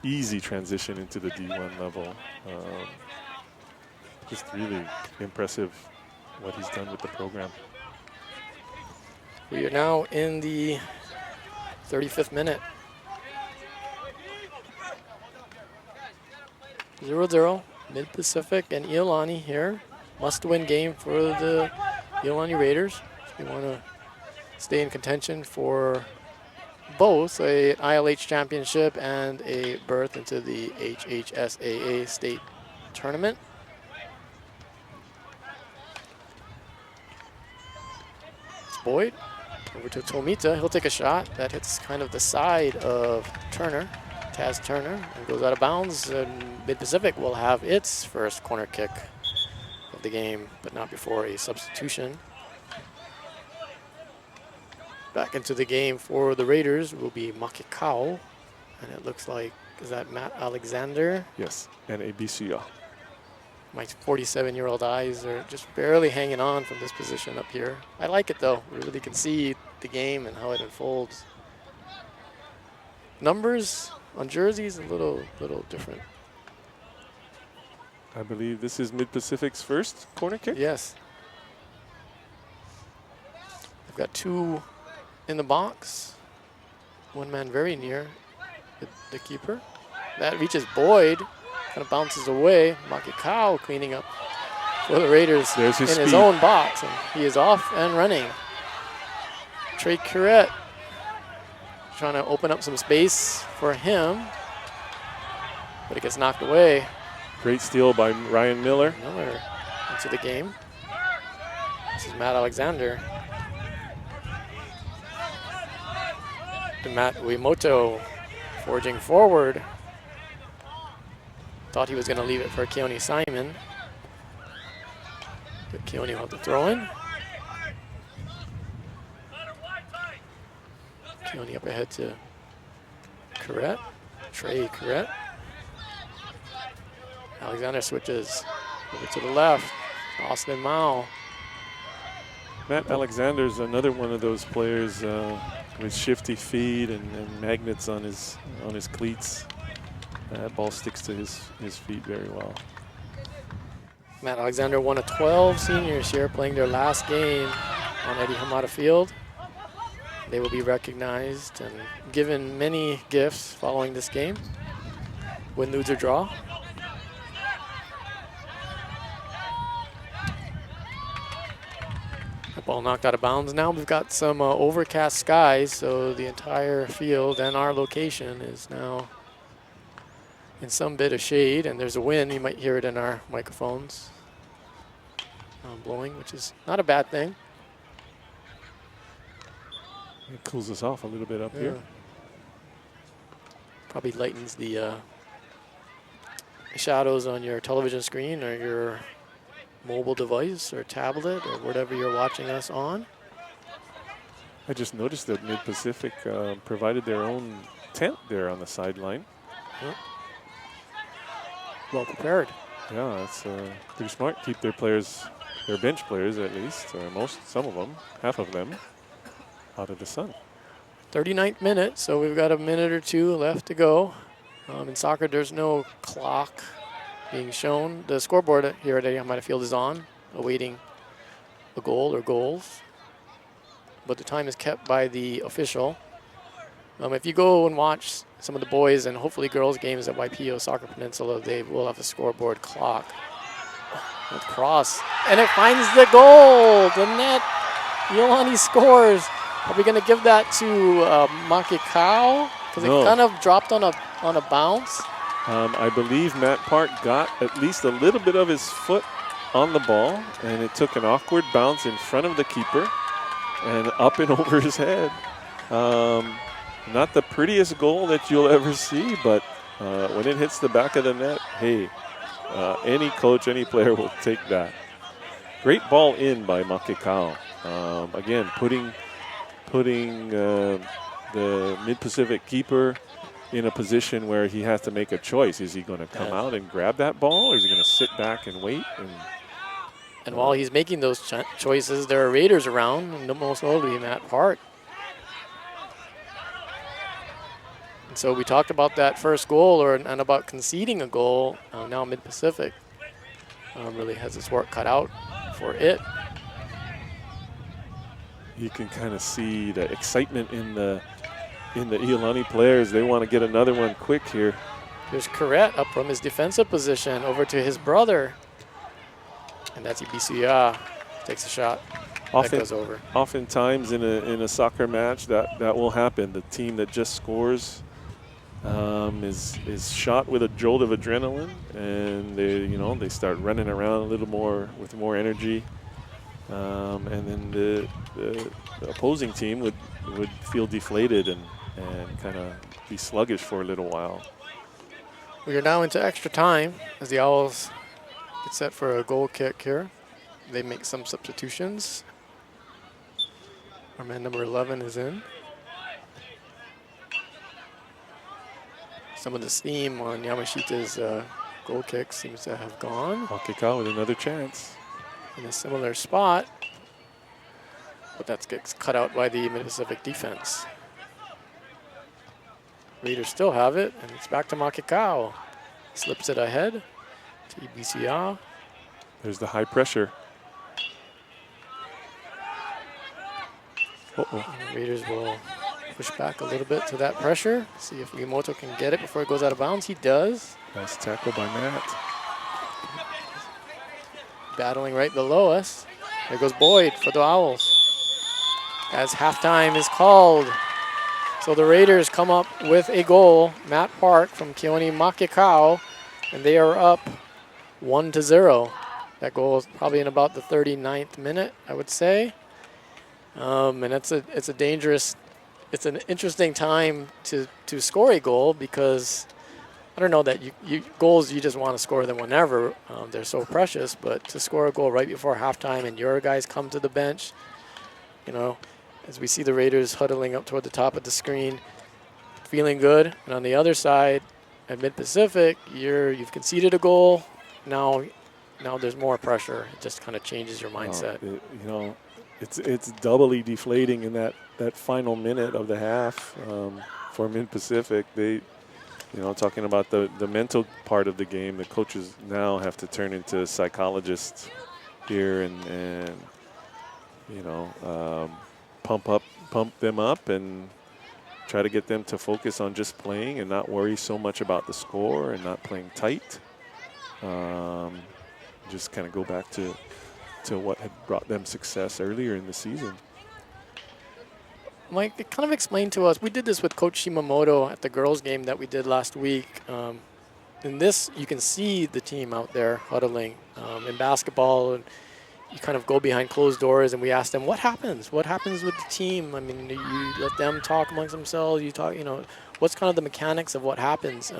easy transition into the D1 level. Just really impressive what he's done with the program. We are now in the 35th minute. 0-0, Mid-Pacific and Iolani here. Must-win game for the Iolani Raiders. We want to stay in contention for both a ILH championship and a berth into the HHSAA state tournament. It's Boyd over to Tomita. He'll take a shot that hits kind of the side of Turner, Taz Turner, and goes out of bounds. Mid-Pacific will have its first corner kick of the game, but not before a substitution. Back into the game for the Raiders will be Makikao, and it looks like, is that Matt Alexander? Yes, and ABCO. My 47-year-old eyes are just barely hanging on from this position up here. I like it though. We really can see the game and how it unfolds. Numbers on jerseys a little different. I believe this is Mid-Pacific's first corner kick. Yes. They've got 2 in the box. One man very near the keeper. That reaches Boyd, kind of bounces away. Makikau cleaning up for the Raiders in his own box, and he is off and running. Trey Curette trying to open up some space for him, but it gets knocked away. Great steal by Ryan Miller. Miller into the game. This is Matt Alexander. And Matt Uemoto forging forward. Thought he was going to leave it for Keone Simon. But Keone will have to throw in. Keone up ahead to Curette. Trey Curette. Alexander switches over to the left. Austin Mao. Matt Alexander's another one of those players with shifty feet and magnets on his cleats. That ball sticks to his feet very well. Matt Alexander, one of 12 seniors here playing their last game on Eddie Hamada Field. They will be recognized and given many gifts following this game. Win, lose, or draw. The ball knocked out of bounds. Now we've got some overcast skies, so the entire field and our location is now in some bit of shade, and there's a wind. You might hear it in our microphones blowing, which is not a bad thing. It cools us off a little bit up here. Probably lightens the shadows on your television screen or your mobile device or tablet or whatever you're watching us on. I just noticed that Mid-Pacific provided their own tent there on the sideline. Yep. Well prepared. Yeah, that's pretty smart. Keep their players, their bench players at least, or some of them, half of them, out of the sun. 39th minute, so we've got a minute or 2 left to go. In soccer, there's no clock being shown. The scoreboard here at Eddie Hamada Field is on, awaiting a goal or goals. But the time is kept by the official. If you go and watch some of the boys and hopefully girls games at YPO Soccer Peninsula, they will have a scoreboard clock. With cross, and it finds the goal. The net. Iolani scores. Are we going to give that to Makikau? Because it kind of dropped on a bounce. I believe Matt Park got at least a little bit of his foot on the ball, and it took an awkward bounce in front of the keeper and up and over his head. Not the prettiest goal that you'll ever see, but when it hits the back of the net, hey, any coach, any player will take that. Great ball in by Makikau. Again, putting the Mid-Pacific keeper in a position where he has to make a choice. Is he going to come out and grab that ball, or is he going to sit back and wait? And while he's making those choices, there are Raiders around, and most notably Matt Park. And so we talked about that first goal and about conceding a goal. Now Mid-Pacific really has its work cut out for it. You can kind of see the excitement in the Iolani players. They want to get another one quick here. There's Curette up from his defensive position over to his brother. And that's Ibisuya. Takes a shot. That goes over. Oftentimes in a soccer match that will happen. The team that just scores is shot with a jolt of adrenaline, and they start running around a little more with more energy. And then the opposing team would feel deflated and kind of be sluggish for a little while. We are now into extra time as the Owls get set for a goal kick here. They make some substitutions. Our man number 11 is in. Some of the steam on Yamashita's goal kick seems to have gone. Makikau with another chance. In a similar spot. but that gets cut out by the Mid-Pacific defense. Raiders still have it, and it's back to Makikau. Slips it ahead to EBCR. There's the high pressure. Uh-oh. Raiders will push back a little bit to that pressure. See if Miyamoto can get it before it goes out of bounds. He does. Nice tackle by Matt. Battling right below us. There goes Boyd for the Owls. As halftime is called. So the Raiders come up with a goal. Matt Park from Keone Makikau, and they are up 1-0. That goal is probably in about the 39th minute, I would say. And it's an interesting time to score a goal, because I don't know that goals you just want to score them whenever. They're so precious, but to score a goal right before halftime and your guys come to the bench, you know, as we see the Raiders huddling up toward the top of the screen, feeling good. And on the other side, at Mid-Pacific, you've conceded a goal. Now there's more pressure. It just kind of changes your mindset. It's doubly deflating in that final minute of the half for Mid-Pacific. They, talking about the mental part of the game, the coaches now have to turn into psychologists here and pump them up and try to get them to focus on just playing and not worry so much about the score and not playing tight. Just kind of go back to what had brought them success earlier in the season. Mike, kind of explain to us, we did this with Coach Shimamoto at the girls game that we did last week. In this, you can see the team out there huddling. In basketball, and you kind of go behind closed doors, and we ask them, what happens? What happens with the team? I mean, you let them talk amongst themselves. You talk, what's kind of the mechanics of what happens?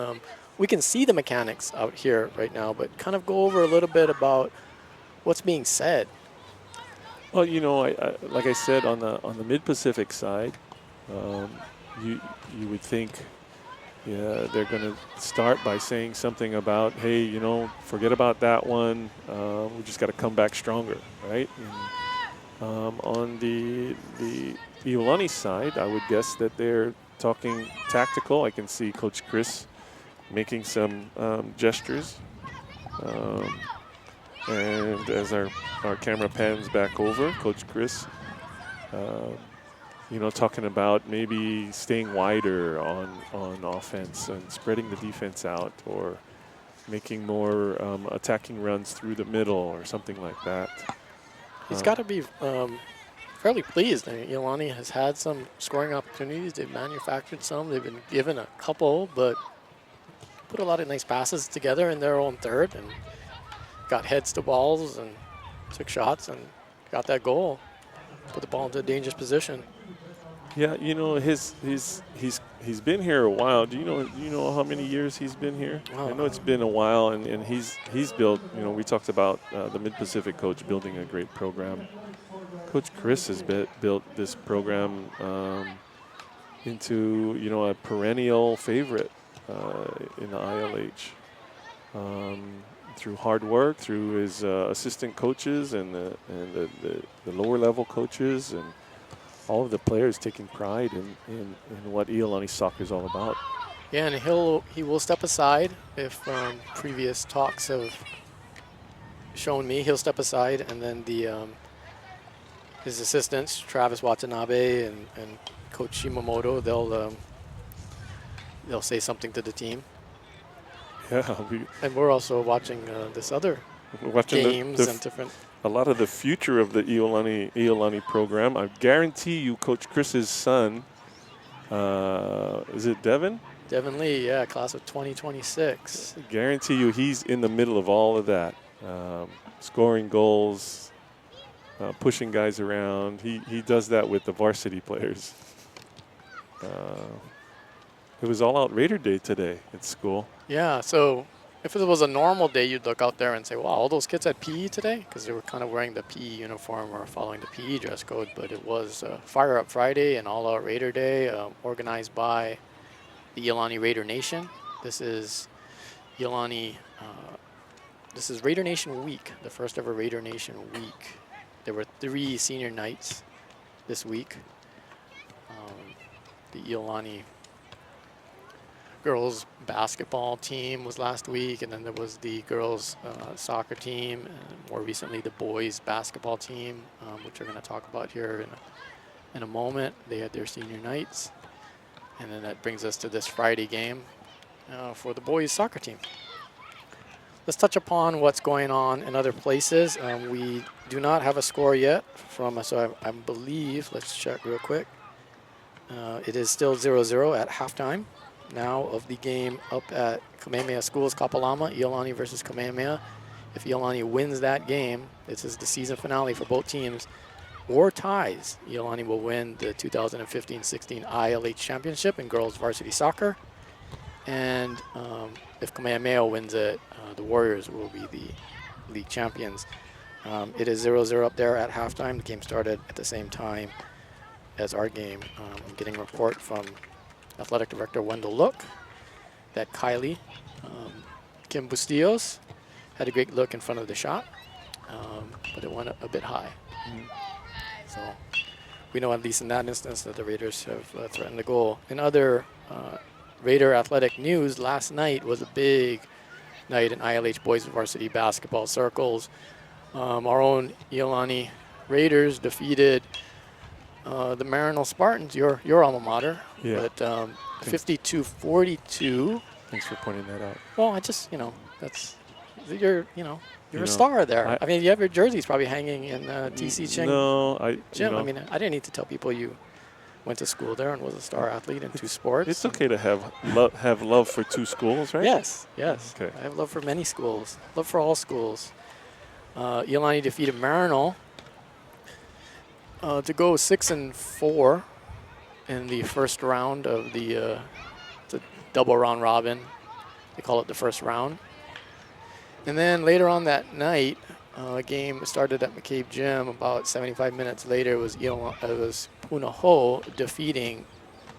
We can see the mechanics out here right now, but kind of go over a little bit about what's being said. Well, like I said, on the Mid-Pacific side, you would think, they're going to start by saying something about, hey, forget about that one. We just got to come back stronger, right? And, on the Iolani side, I would guess that they're talking tactical. I can see Coach Chris making some gestures. And as our camera pans back over, Coach Chris, talking about maybe staying wider on offense and spreading the defense out, or making more attacking runs through the middle or something like that. He's got to be fairly pleased. I mean, Iolani has had some scoring opportunities. They've manufactured some. They've been given a couple, but put a lot of nice passes together in their own third and got heads to balls and took shots and got that goal. Put the ball into a dangerous position. Yeah, he's been here a while. Do you know how many years he's been here? I know it's been a while, and he's built. We talked about the Mid-Pacific coach building a great program. Coach Chris has built this program into a perennial favorite in the ILH. Through hard work, through his assistant coaches and the lower level coaches, and all of the players taking pride in what Iolani soccer is all about. Yeah, and he will step aside if previous talks have shown me. He'll step aside, and then his assistants, Travis Watanabe and Coach Shimamoto, they'll say something to the team. Yeah, and we're also watching this other games and different. A lot of the future of the Iolani program. I guarantee you, Coach Chris's son, is it Devin? Devin Lee, yeah, class of 2026. I guarantee you, he's in the middle of all of that, scoring goals, pushing guys around. He does that with the varsity players. It was all-out Raider Day today at school. Yeah, so if it was a normal day, you'd look out there and say, wow, all those kids had PE today? Because they were kind of wearing the PE uniform or following the PE dress code. But it was Fire Up Friday and All-Out Raider Day, organized by the Iolani Raider Nation. This is Iolani, this is Raider Nation Week, the first ever Raider Nation Week. There were 3 senior nights this week. The Iolani girls basketball team was last week, and then there was the girls soccer team, and more recently the boys basketball team, which we're going to talk about here in a moment. They had their senior nights, and then that brings us to this Friday game for the boys soccer team. Let's touch upon what's going on in other places. We do not have a score yet from, so I believe, let's check real quick. It is still 0-0 at halftime now of the game up at Kamehameha Schools, Kapalama, Iolani versus Kamehameha. If Iolani wins that game, this is the season finale for both teams, or ties, Iolani will win the 2015-16 ILH championship in girls varsity soccer. And if Kamehameha wins it, the Warriors will be the league champions. It is 0-0 up there at halftime. The game started at the same time as our game. I'm getting a report from Athletic Director Wendell Look that Kylie Kim Bustillos had a great look in front of the shot, but it went a bit high. So we know, at least in that instance, that the Raiders have threatened the goal. In other Raider athletic news, last night was a big night in ILH boys varsity basketball circles. Our own Iolani Raiders defeated the Marinol Spartans, your alma mater, Yeah. but 52-42. Thanks for pointing that out. Well, I just, that's, you're a know, star there. I mean, you have your jerseys probably hanging in TC Ching gym. I mean, I didn't need to tell people you went to school there and was a star athlete in two sports. It's okay to have love for two schools, right? Yes. Okay. I have love for many schools, love for all schools. Iolani defeated Marinol to go 6-4 in the first round of the double round robin. They call it the first round. And then later on that night, a game started at McCabe Gym. About 75 minutes later, it was Punahou defeating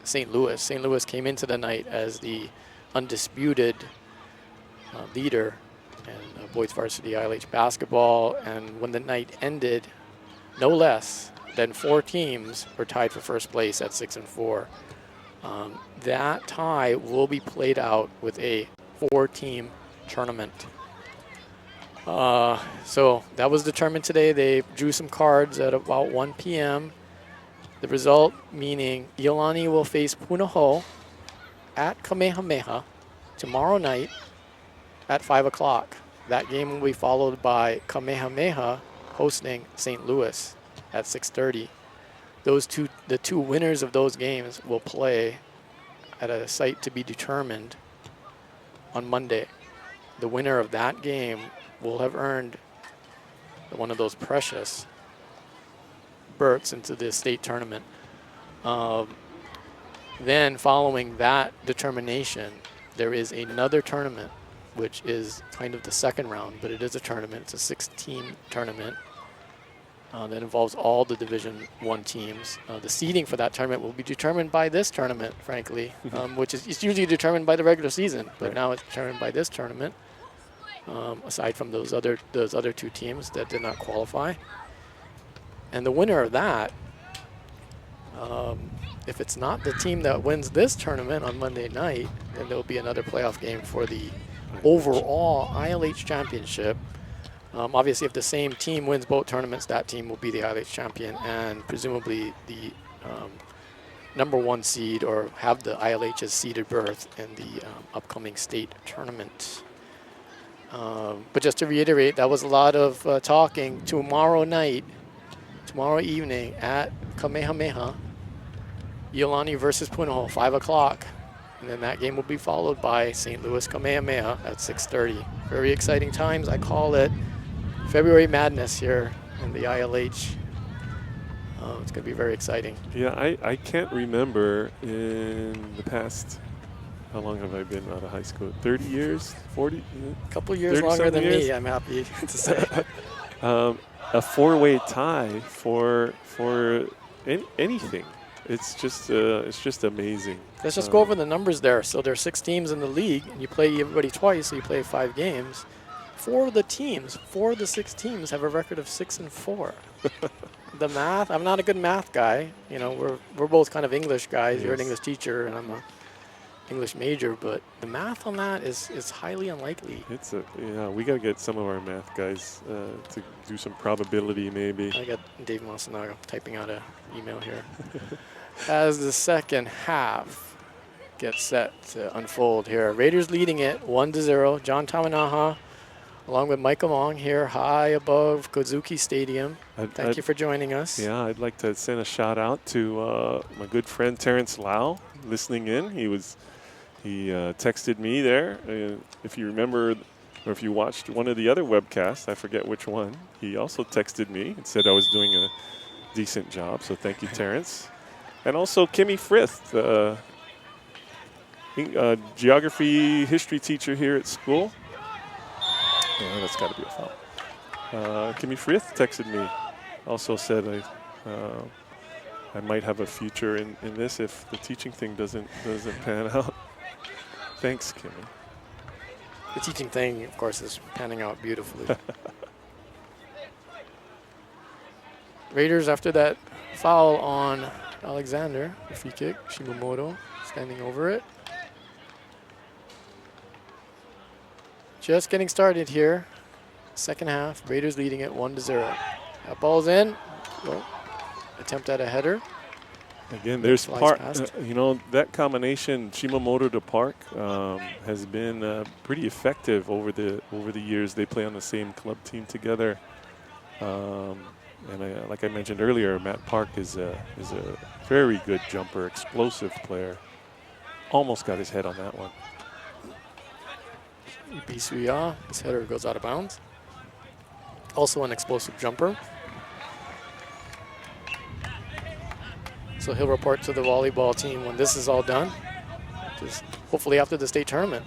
St. Louis. St. Louis came into the night as the undisputed leader in boys varsity ILH basketball. And when the night ended, no less than 4 teams were tied for first place at 6-4. That tie will be played out with a 4-team tournament. So that was determined today. They drew some cards at about 1 p.m. The result meaning Iolani will face Punahou at Kamehameha tomorrow night at 5 o'clock. That game will be followed by Kamehameha hosting St. Louis at 6:30. The two winners of those games will play at a site to be determined on Monday. The winner of that game will have earned one of those precious berths into the state tournament. Then following that determination, there is another tournament, which is kind of the second round, but it is a tournament. It's a 6-team tournament that involves all the Division I teams. The seeding for that tournament will be determined by this tournament, frankly, which is it's usually determined by the regular season, but now it's determined by this tournament. Aside from those other 2 teams that did not qualify. And the winner of that, if it's not the team that wins this tournament on Monday night, then there'll be another playoff game for the overall ILH championship. Obviously, if the same team wins both tournaments, that team will be the ILH champion and presumably the number 1 seed or have the ILH's seeded berth in the upcoming state tournament. But just to reiterate, that was a lot of talking. Tomorrow evening at Kamehameha, Iolani versus Punahou, 5 o'clock. And then that game will be followed by St. Louis Kamehameha at 6:30. Very exciting times. I call it February madness here in the ILH. It's going to be very exciting. Yeah, I can't remember in the past. How long have I been out of high school? 30 years? 40? A couple years longer than me, I'm happy to say. A 4-way tie for anything. It's just amazing. Let's just go over the numbers there. So there are 6 teams in the league, and you play everybody twice, so you play 5 games. 4 of the 6 teams have a record of 6-4. The math, I'm not a good math guy. You know, we're both kind of English guys. You're an Yes. English teacher, and I'm a English major, but the math on that is highly unlikely. Yeah, we got to get some of our math guys to do some probability maybe. I got Dave Masanaga typing out an email here. As the second half gets set to unfold here, Raiders leading it 1-0. John Tamanaha, along with Michael Long here, high above Kozuki Stadium. Thank you for joining us. Yeah, I'd like to send a shout out to my good friend Terrence Lau listening in. He texted me there. If you remember, or if you watched one of the other webcasts, I forget which one, he also texted me and said I was doing a decent job. So thank you, Terrence. And also Kimmy Frith, geography history teacher here at school. Oh, that's got to be a foul. Kimmy Frith texted me. Also said I might have a future in this if the teaching thing doesn't pan out. Thanks, Kimmy. The teaching thing, of course, is panning out beautifully. Raiders, after that foul on Alexander, the free kick, Shimamoto standing over it. Just getting started here. Second half, Raiders leading it 1-0. That ball's in. Well, attempt at a header. Again, there's Park. You know, that combination, Shimamoto to Park, has been pretty effective over the years. They play on the same club team together. And like I mentioned earlier, Matt Park is a very good jumper, explosive player. Almost got his head on that one. Bisuya, his header goes out of bounds. Also an explosive jumper. So he'll report to the volleyball team when this is all done, just hopefully after the state tournament.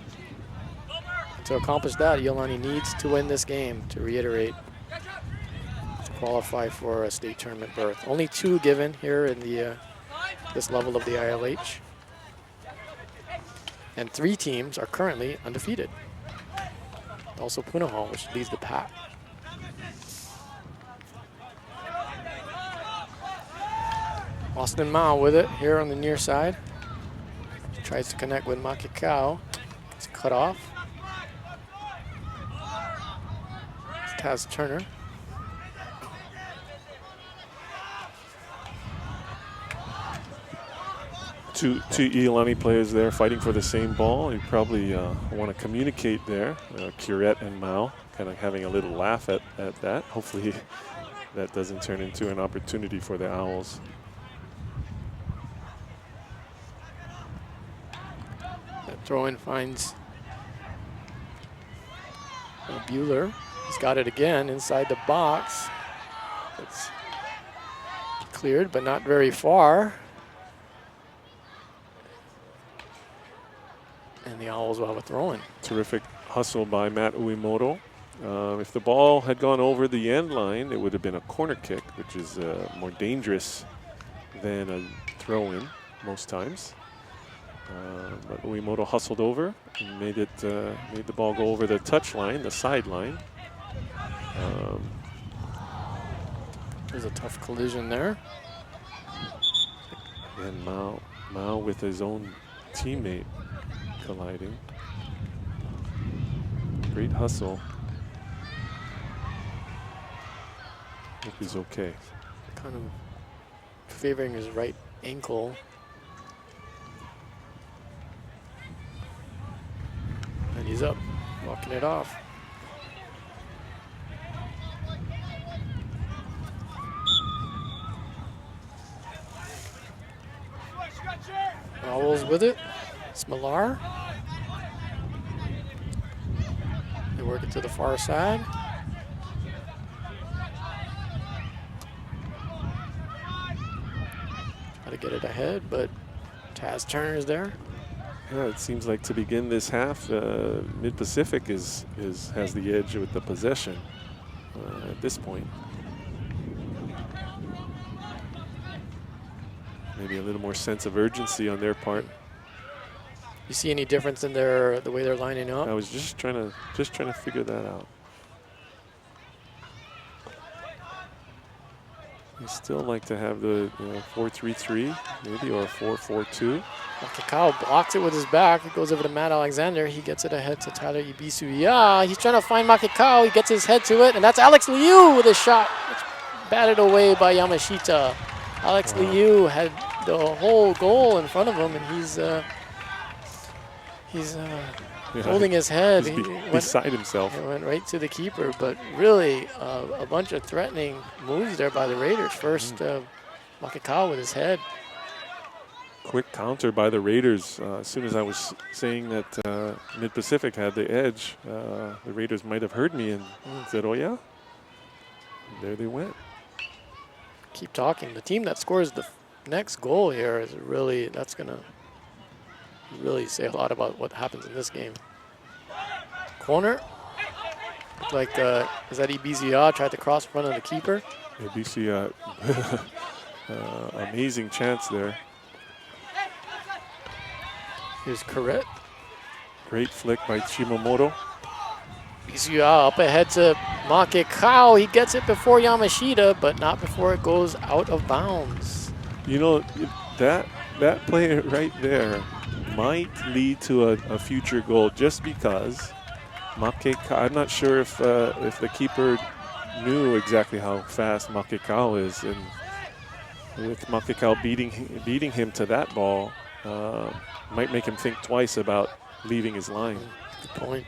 To accomplish that, Iolani needs to win this game, to reiterate, to qualify for a state tournament berth. Only 2 given here in the this level of the ILH. And 3 teams are currently undefeated. Also Punahou, which leads the pack. Austin Mao with it here on the near side. Tries to connect with Makikao. It's cut off. It's Taz Turner. Two Iolani players there fighting for the same ball. You probably want to communicate there. Curette and Mao kind of having a little laugh at that. Hopefully that doesn't turn into an opportunity for the Owls. Throw-in finds Bueller. He's got it again inside the box. It's cleared, but not very far. And the Owls will have a throw-in. Terrific hustle by Matt Uemoto. If the ball had gone over the end line, it would have been a corner kick, which is more dangerous than a throw-in most times. But Uemoto hustled over and made the ball go over the touch line, the sideline. There's a tough collision there. And Mao with his own teammate colliding. Great hustle. Hope he's okay. Kind of favoring his right ankle. And he's up, walking it off. Owls with it. Smalar. They work it to the far side. Try to get it ahead, but Taz Turner is there. Yeah, it seems like to begin this half, Mid-Pacific has the edge with the possession at this point. Maybe a little more sense of urgency on their part. You see any difference in the way they're lining up? I was just trying to figure that out. I still like to have the 4-3-3 maybe, or 4-4-2. Kakao blocks it with his back. It goes over to Matt Alexander. He gets it ahead to Tyler Ibisuya. He's trying to find Makikao. He gets his head to it, and that's Alex Liu with a shot. It's batted away by Yamashita. Alex Liu had the whole goal in front of him, and he's holding his head. He's beside himself. He went right to the keeper, but really a bunch of threatening moves there by the Raiders. First, Makikao with his head. Quick counter by the Raiders. As soon as I was saying that Mid-Pacific had the edge, the Raiders might have heard me and said, oh yeah, and there they went. Keep talking. The team that scores the next goal here is really, that's going to really say a lot about what happens in this game. Corner. Looked like, is that Ibizia tried to cross in front of the keeper? Ibizia, amazing chance there. Here's Correct. Great flick by Shimamoto. Ibizia up ahead to Makikao. He gets it before Yamashita, but not before it goes out of bounds. You know, that play right there might lead to a future goal, just because Makikao, I'm not sure if the keeper knew exactly how fast Makikao is, and with Makikao beating him to that ball, might make him think twice about leaving his line. Good point.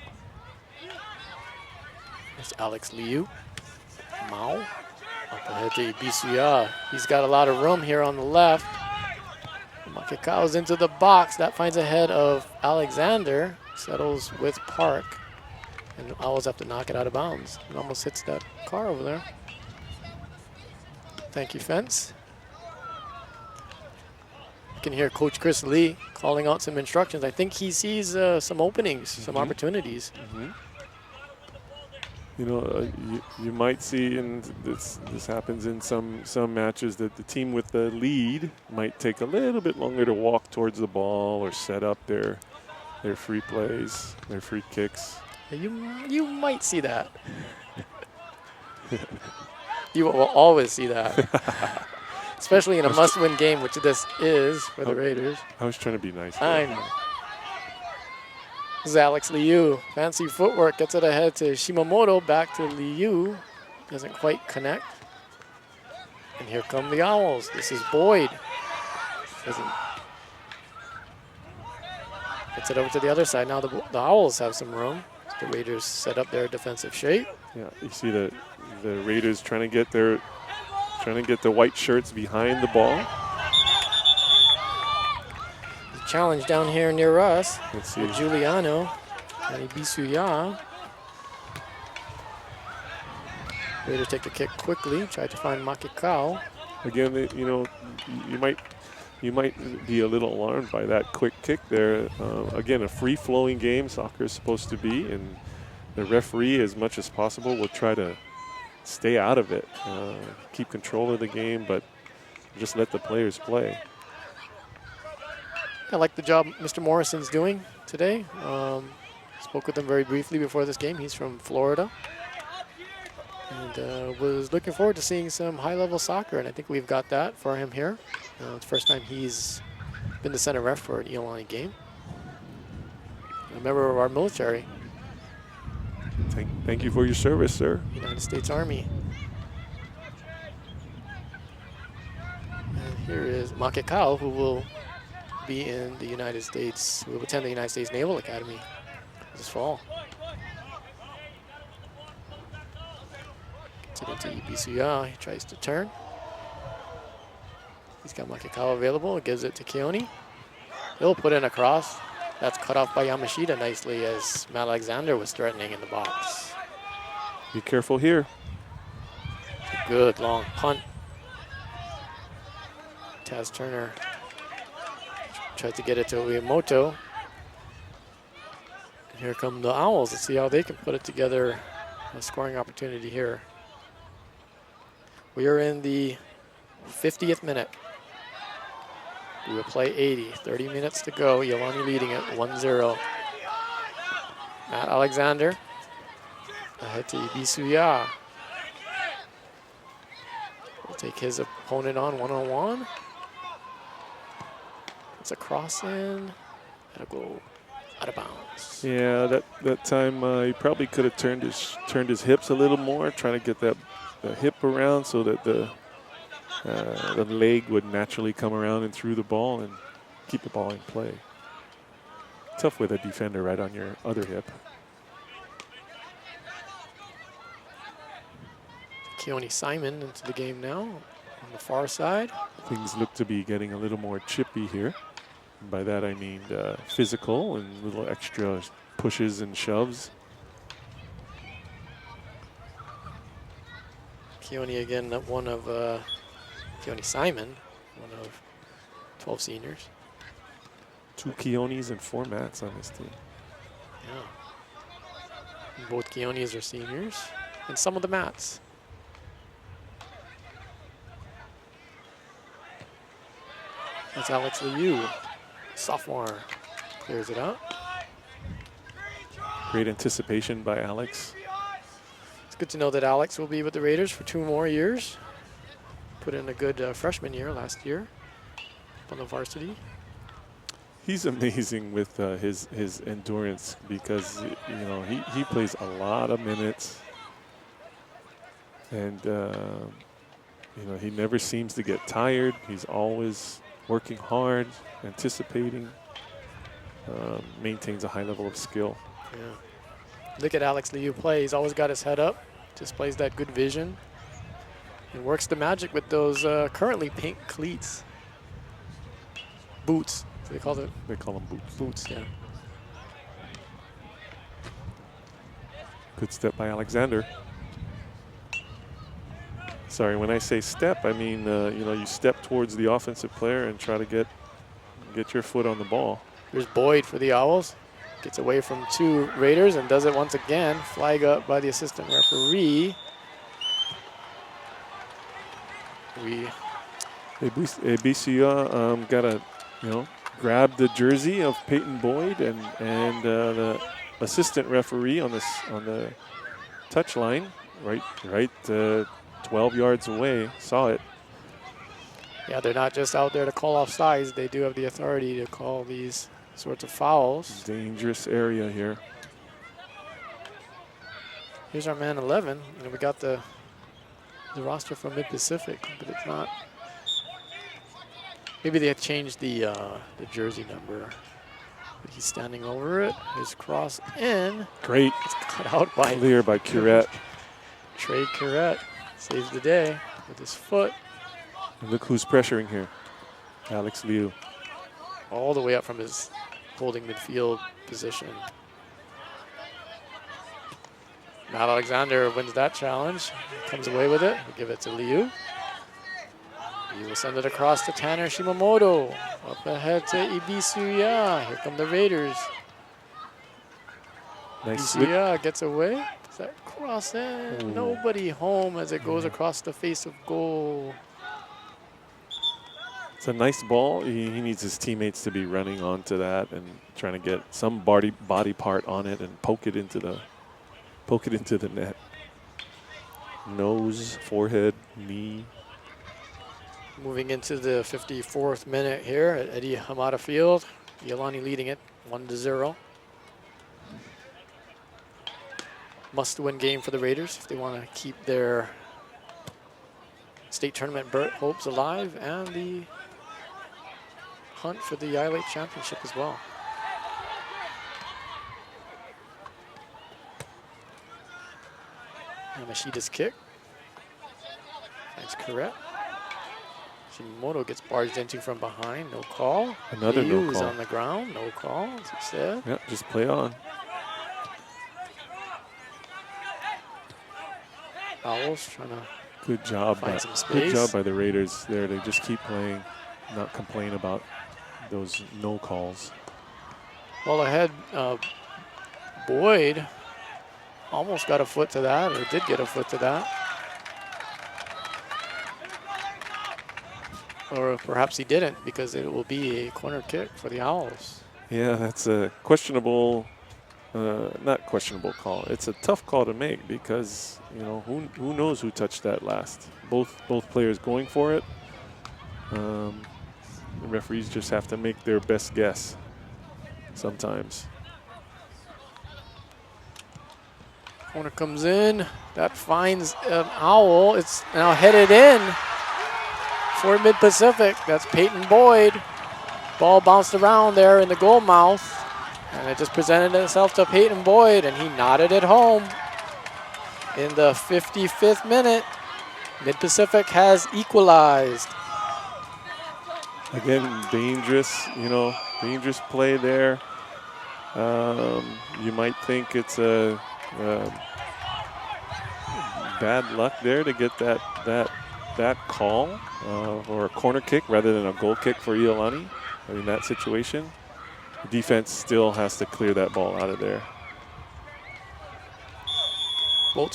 There's Alex Liu. Mao up ahead to Ibisuya. He's got a lot of room here on the left. Makikao's into the box. That finds a head of Alexander. Settles with Park. And Owls have to knock it out of bounds. It almost hits that car over there. Thank you, fence. You can hear Coach Chris Lee calling out some instructions. I think he sees some openings, some opportunities. You know, you might see, and this happens in some matches, that the team with the lead might take a little bit longer to walk towards the ball or set up their free plays, their free kicks. You might see that. You will always see that. Especially in a must-win game, which this is for the Raiders. I was trying to be nice. I know. This is Alex Liu. Fancy footwork, gets it ahead to Shimamoto, back to Liu. Doesn't quite connect. And here come the Owls. This is Boyd. Gets it over to the other side. Now the Owls have some room. The Raiders set up their defensive shape. Yeah, you see the Raiders trying to get the white shirts behind the ball. The challenge down here near us. Let's see. With Giuliano and Ibisuya. Raiders take the kick quickly. Try to find Makikao. Again, you know, you might be a little alarmed by that quick kick there. Again, a free-flowing game, soccer is supposed to be, and the referee, as much as possible, will try to stay out of it, keep control of the game, but just let the players play. I like the job Mr. Morrison's doing today. Spoke with him very briefly before this game. He's from Florida. And was looking forward to seeing some high-level soccer, and I think we've got that for him here. It's the first time he's been the center ref for an Iolani game. A member of our military. Thank you for your service, sir. United States Army. And here is Makikao, who will be in the United States, who will attend the United States Naval Academy this fall. Gets it into Ibisuya. He tries to turn. He's got Makikao available. Gives it to Keone. He'll put in a cross. That's cut off by Yamashita nicely, as Matt Alexander was threatening in the box. Be careful here. Good long punt. Taz Turner tried to get it to Uemoto. And here come the Owls. Let's see how they can put it together. A scoring opportunity here. We are in the 50th minute. We will play 80. 30 minutes to go. Iolani leading it 1-0. Matt Alexander ahead to Ibisuya. take his opponent on one-on-one. It's a cross in. That'll go out of bounds. Yeah, that time he probably could have turned his hips a little more, trying to get that hip around so that the leg would naturally come around and through the ball and keep the ball in play. Tough with a defender right on your other hip. Keone Simon into the game now on the far side. Things look to be getting a little more chippy here. And by that I mean physical and little extra pushes and shoves. Keone again, one of Keone Simon, one of 12 seniors. 2 Keones and 4 Mats on this team. Yeah. Both Keones are seniors, and some of the Mats. That's Alex Liu, sophomore, clears it out. Great anticipation by Alex. It's good to know that Alex will be with the Raiders for 2 more years. Put in a good freshman year last year on the varsity. He's amazing with his endurance because he plays a lot of minutes, and he never seems to get tired. He's always working hard, anticipating, maintains a high level of skill. Yeah. Look at Alex Liu play. He's always got his head up, displays that good vision, and works the magic with those currently pink cleats. Boots. They call them boots. Boots, yeah. Good step by Alexander. Sorry, when I say step, I mean you step towards the offensive player and try to get your foot on the ball. Here's Boyd for the Owls. Gets away from 2 Raiders and does it once again. Flag up by the assistant referee. BCU got to grab the jersey of Peyton Boyd, and the assistant referee on the touch line, right 12 yards away, saw it. Yeah, they're not just out there to call off sides. They do have the authority to call these sorts of fouls. Dangerous area here. Here's our man 11. We got the roster from Mid-Pacific, but it's not. Maybe they had changed the jersey number. But he's standing over it. His cross in. Great. It's cut out by clear by Curette. Trey Curette saves the day with his foot. And look who's pressuring here. Alex Liu. All the way up from his holding midfield position. Matt Alexander wins that challenge. Comes away with it. We'll give it to Liu. He will send it across to Tanner Shimamoto. Up ahead to Ibisuya. Here come the Raiders. Nice. Ibisuya gets away. Does that cross in? Ooh. Nobody home as it goes across the face of goal. It's a nice ball. He needs his teammates to be running onto that and trying to get some body part on it and poke it into the net. Nose, forehead, knee. Moving into the 54th minute here at Eddie Hamada Field. Iolani leading it 1-0. Must-win game for the Raiders if they want to keep their state tournament hopes alive and the hunt for the ILH championship as well. Yamashida's kick. That's correct. Shimamoto gets barged into from behind, no call. Another no call. On the ground, no call, as you said. Yeah, just play on. Owls trying to good job find some space. Good job by the Raiders there. They just keep playing, not complain about those no calls. Well ahead, Boyd almost got a foot to that, or did get a foot to that. Or perhaps he didn't, because it will be a corner kick for the Owls. Yeah, that's a questionable not questionable call. It's a tough call to make because, you know, who knows who touched that last. Both players going for it. The referees just have to make their best guess sometimes. Corner comes in. That finds an Owl. It's now headed in for Mid-Pacific. That's Peyton Boyd. Ball bounced around there in the goal mouth. And it just presented itself to Peyton Boyd, and he nodded it home. In the 55th minute, Mid-Pacific has equalized. Again, dangerous, you know, dangerous play there. You might think it's a bad luck there to get that call or a corner kick rather than a goal kick for Iolani in that situation. The defense still has to clear that ball out of there. Both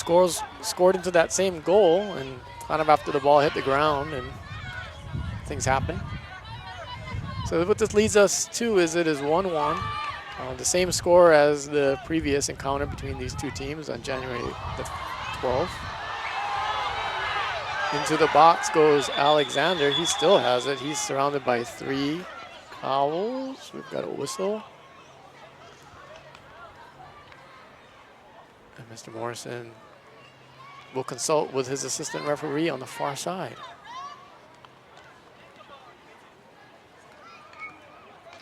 scored into that same goal, and kind of after the ball hit the ground, and things happen. So what this leads us to is it is 1-1. The same score as the previous encounter between these two teams on January the 12th. Into the box goes Alexander. He still has it. He's surrounded by 3 Owls. We've got a whistle. And Mr. Morrison will consult with his assistant referee on the far side.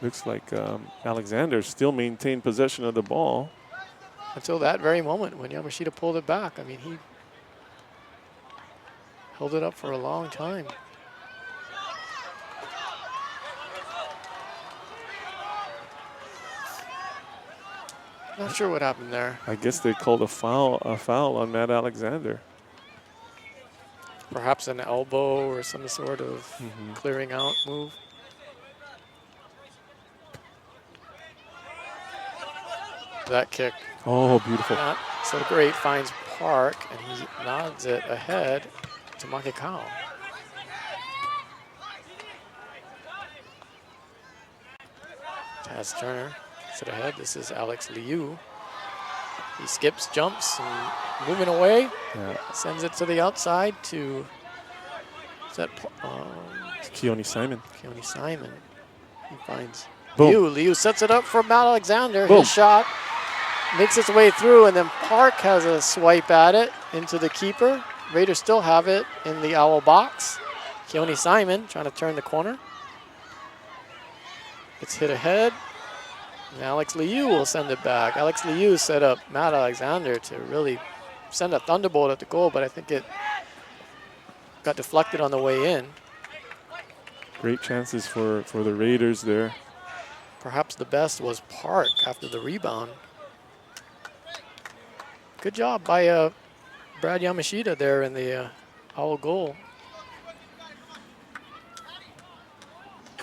Looks like Alexander still maintained possession of the ball. Until that very moment when Yamashita pulled it back. I mean, he held it up for a long time. Not sure what happened there. I guess they called a foul on Matt Alexander. Perhaps an elbow or some sort of clearing out move. That kick. Oh, beautiful. Not so great. Finds Park, and he nods it ahead to Makekau. Taz Turner gets it ahead. This is Alex Liu. He skips, jumps, and moving away. Yeah. Sends it to the outside to Keone Simon. Keone Simon. He finds Boom. Liu. Liu sets it up for Matt Alexander. Boom. His shot makes its way through, and then Park has a swipe at it into the keeper. Raiders still have it in the Owl box. Keone Simon trying to turn the corner. It's hit ahead. And Alex Liu will send it back. Alex Liu set up Matt Alexander to really send a thunderbolt at the goal, but I think it got deflected on the way in. Great chances for the Raiders there. Perhaps the best was Park after the rebound. Good job by Brad Yamashita there in the Owl goal.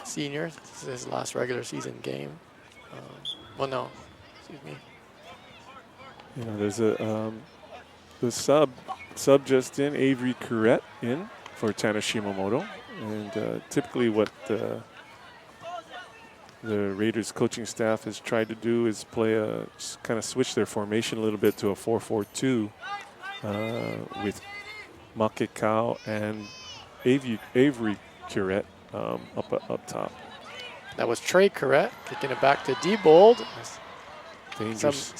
Senior, this is his last regular season game. Well, no, excuse me. You know, there's the sub just in, Avery Curette in for Tana Shimamoto. And typically what the Raiders coaching staff has tried to do is play kind of switch their formation a little bit to a 4-4-2 with Makekau and Avery Curette up top. That was Trey Corrett kicking it back to Diebold. Dangerous.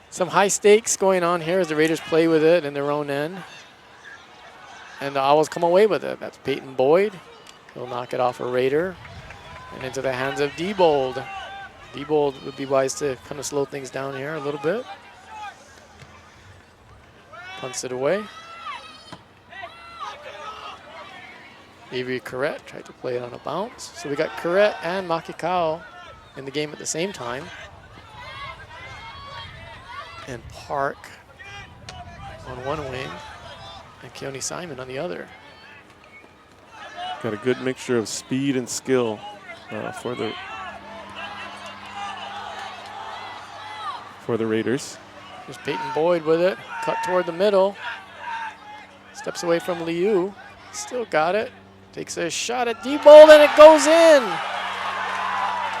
Some high stakes going on here as the Raiders play with it in their own end. And the Owls come away with it. That's Peyton Boyd. He'll knock it off a Raider and into the hands of Diebold. Diebold would be wise to kind of slow things down here a little bit. Punts it away. Avery Corrett tried to play it on a bounce. So we got Corrett and Makekau in the game at the same time. And Park on one wing and Keone Simon on the other. Got a good mixture of speed and skill for the Raiders. There's Peyton Boyd with it, cut toward the middle. Steps away from Liu, still got it. Takes a shot at Diebold and it goes in.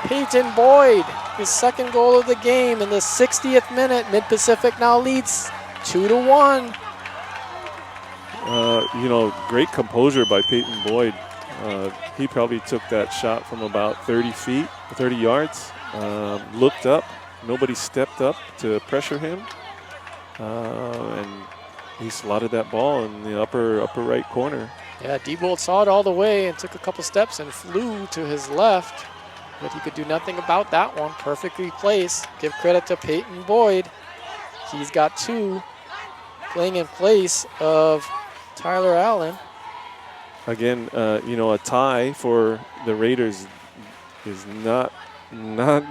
Peyton Boyd, his second goal of the game in the 60th minute. Mid-Pacific now leads 2-1. You know, great composure by Peyton Boyd. He probably took that shot from about 30 feet, 30 yards, looked up. Nobody stepped up to pressure him. And he slotted that ball in the upper right corner. Yeah, Diebold saw it all the way and took a couple steps and flew to his left, but he could do nothing about that one. Perfectly placed. Give credit to Peyton Boyd. He's got 2, playing in place of Tyler Allen. Again, you know, a tie for the Raiders is not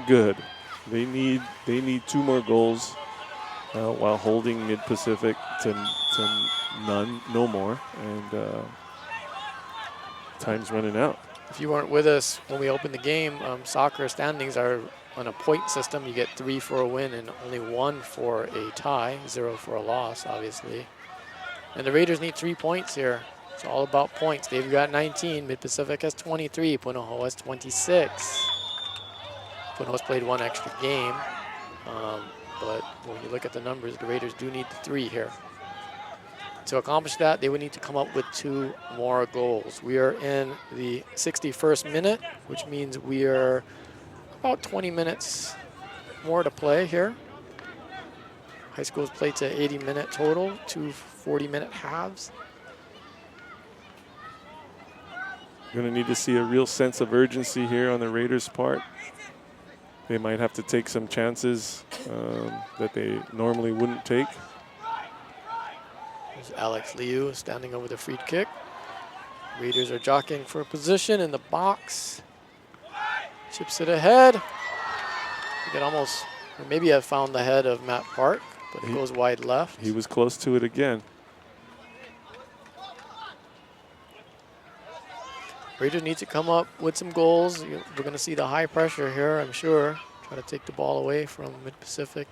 good. They need 2 more goals while holding Mid-Pacific to none, no more, and time's running out. If you weren't with us when we opened the game, soccer standings are on a point system. You get 3 for a win and only 1 for a tie, 0 for a loss, obviously. And the Raiders need 3 points here. It's all about points. They've got 19. Mid-Pacific has 23. Punahou has 26. Punahou's played 1 extra game. But when you look at the numbers, the Raiders do need the 3 here. To accomplish that, they would need to come up with 2 more goals. We are in the 61st minute, which means we are about 20 minutes more to play here. High schools play to 80-minute total, 2 40-minute halves. Going to need to see a real sense of urgency here on the Raiders' part. They might have to take some chances that they normally wouldn't take. There's Alex Liu standing over the free kick. Raiders are jockeying for a position in the box. Chips it ahead. You could almost, or maybe I found the head of Matt Park, but it goes wide left. He was close to it again. Raiders need to come up with some goals. We're going to see the high pressure here, I'm sure. Try to take the ball away from Mid-Pacific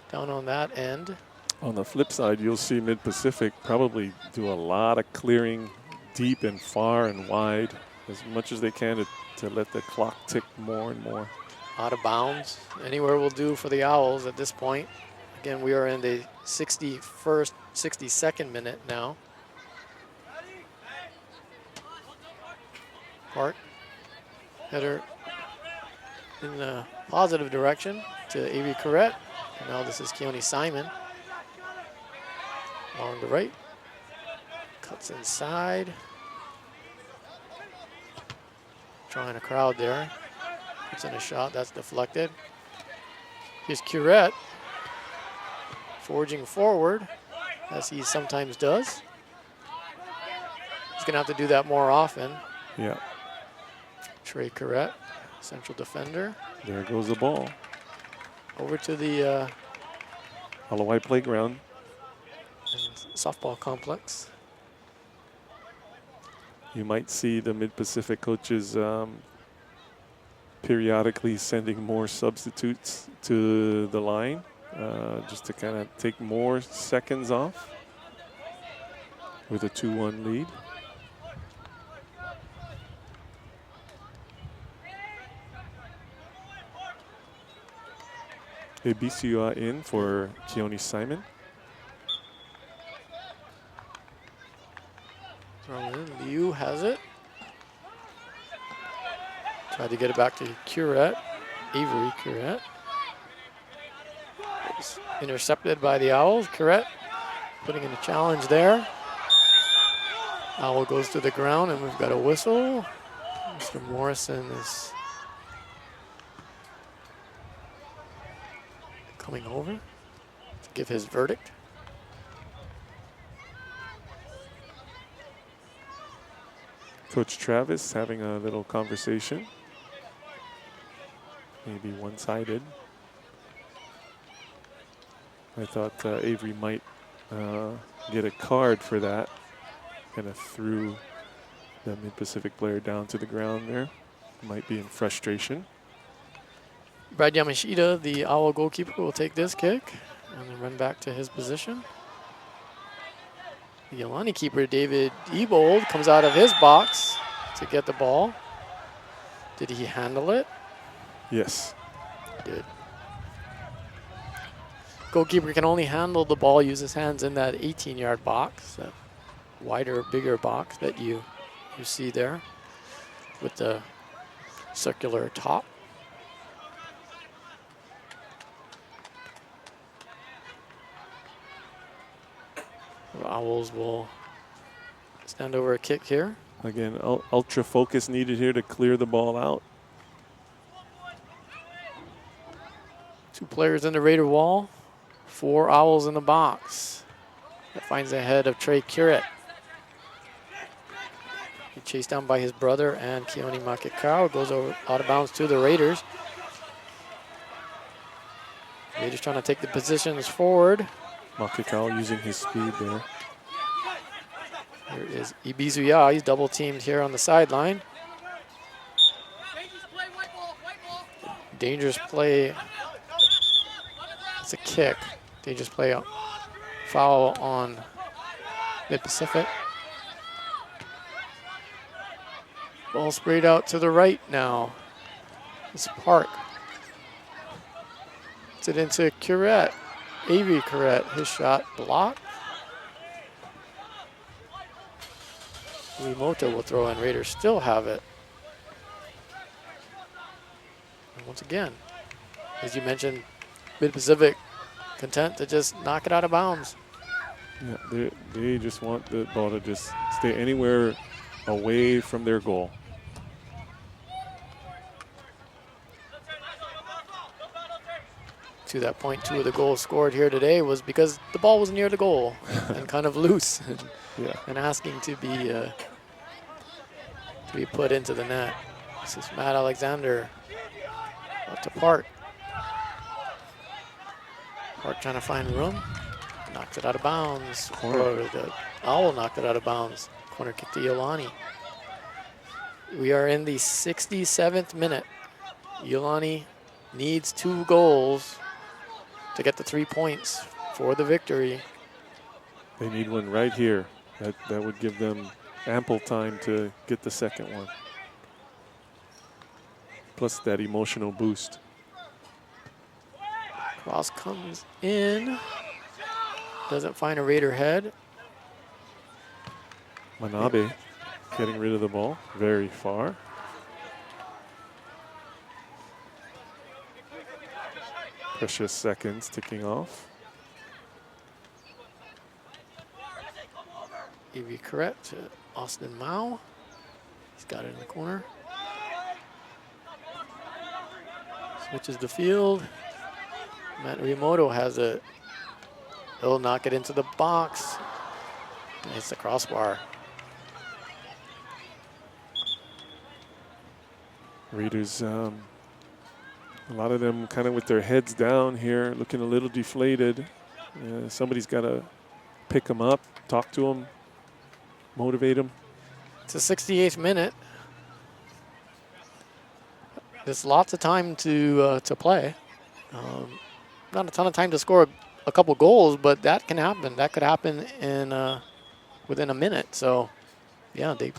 down on that end. On the flip side, you'll see Mid-Pacific probably do a lot of clearing deep and far and wide as much as they can to let the clock tick more and more. Out of bounds. Anywhere will do for the Owls at this point. Again, we are in the 62nd minute now. Park. Header in the positive direction to Avery Corrette. And now this is Keone Simon. Along the right. Cuts inside. Trying a crowd there. Puts in a shot, that's deflected. Here's Corrette. Forging forward, as he sometimes does. He's gonna have to do that more often. Yeah. Trey Corrette, central defender. There goes the ball. Over to the Hawaii playground. softball complex. You might see the Mid-Pacific coaches periodically sending more substitutes to the line just to kind of take more seconds off with a 2-1 lead. Ebisua in for Keone Simon. Thrown in, Liu has it. Tried to get it back to Corrette, Avery Corrette. It's intercepted by the Owls. Corrette putting in a challenge there. Owl goes to the ground and we've got a whistle. Mr. Morrison is coming over to give his verdict. Coach Travis having a little conversation. Maybe one-sided. I thought Avery might get a card for that. Kind of threw the Mid-Pacific player down to the ground there. Might be in frustration. Brad Yamashita, the Owl goalkeeper, will take this kick and then run back to his position. The Iolani keeper, David Diebold, comes out of his box to get the ball. Did he handle it? Yes. Did. Goalkeeper can only handle the ball, use his hands in that 18-yard box, that wider, bigger box that you see there with the circular top. The Owls will stand over a kick here. Again, ultra focus needed here to clear the ball out. 2 players in the Raider wall, 4 Owls in the box. That finds the head of Trey Curett. He chased down by his brother and Keone Makikau, goes over out of bounds to the Raiders. Raiders trying to take the positions forward. Makikau using his speed there. Here is Ibizuya. He's double teamed here on the sideline. Dangerous play. It's a kick. Dangerous play. Foul on Mid-Pacific. Ball sprayed out to the right now. It's Park. It's it into Curette. Avery Curette. His shot blocked. Rimoto will throw in. Raiders still have it. And once again, as you mentioned, Mid-Pacific content to just knock it out of bounds. Yeah, they just want the ball to just stay anywhere away from their goal. To that point, 2 of the goals scored here today was because the ball was near the goal and kind of loose and asking to be put into the net. This is Matt Alexander up to Park. Park trying to find room. Knocks it out of bounds. Or the Owl knocked it out of bounds. Corner kick to Iolani. We are in the 67th minute. Iolani needs 2 goals to get the 3 points for the victory. They need one right here. That would give them ample time to get the second one. Plus that emotional boost. Cross comes in. Doesn't find a Raider head. Manabe getting rid of the ball very far. Precious seconds ticking off. Evie Correct to Austin Mao. He's got it in the corner. Switches the field. Matt Rimoto has it. He'll knock it into the box. Hits the crossbar. Raiders, a lot of them kind of with their heads down here, looking a little deflated. Somebody's got to pick them up, talk to them, motivate them. It's the 68th minute. There's lots of time to play. Not a ton of time to score a couple goals, but that can happen. That could happen in within a minute. So, yeah, they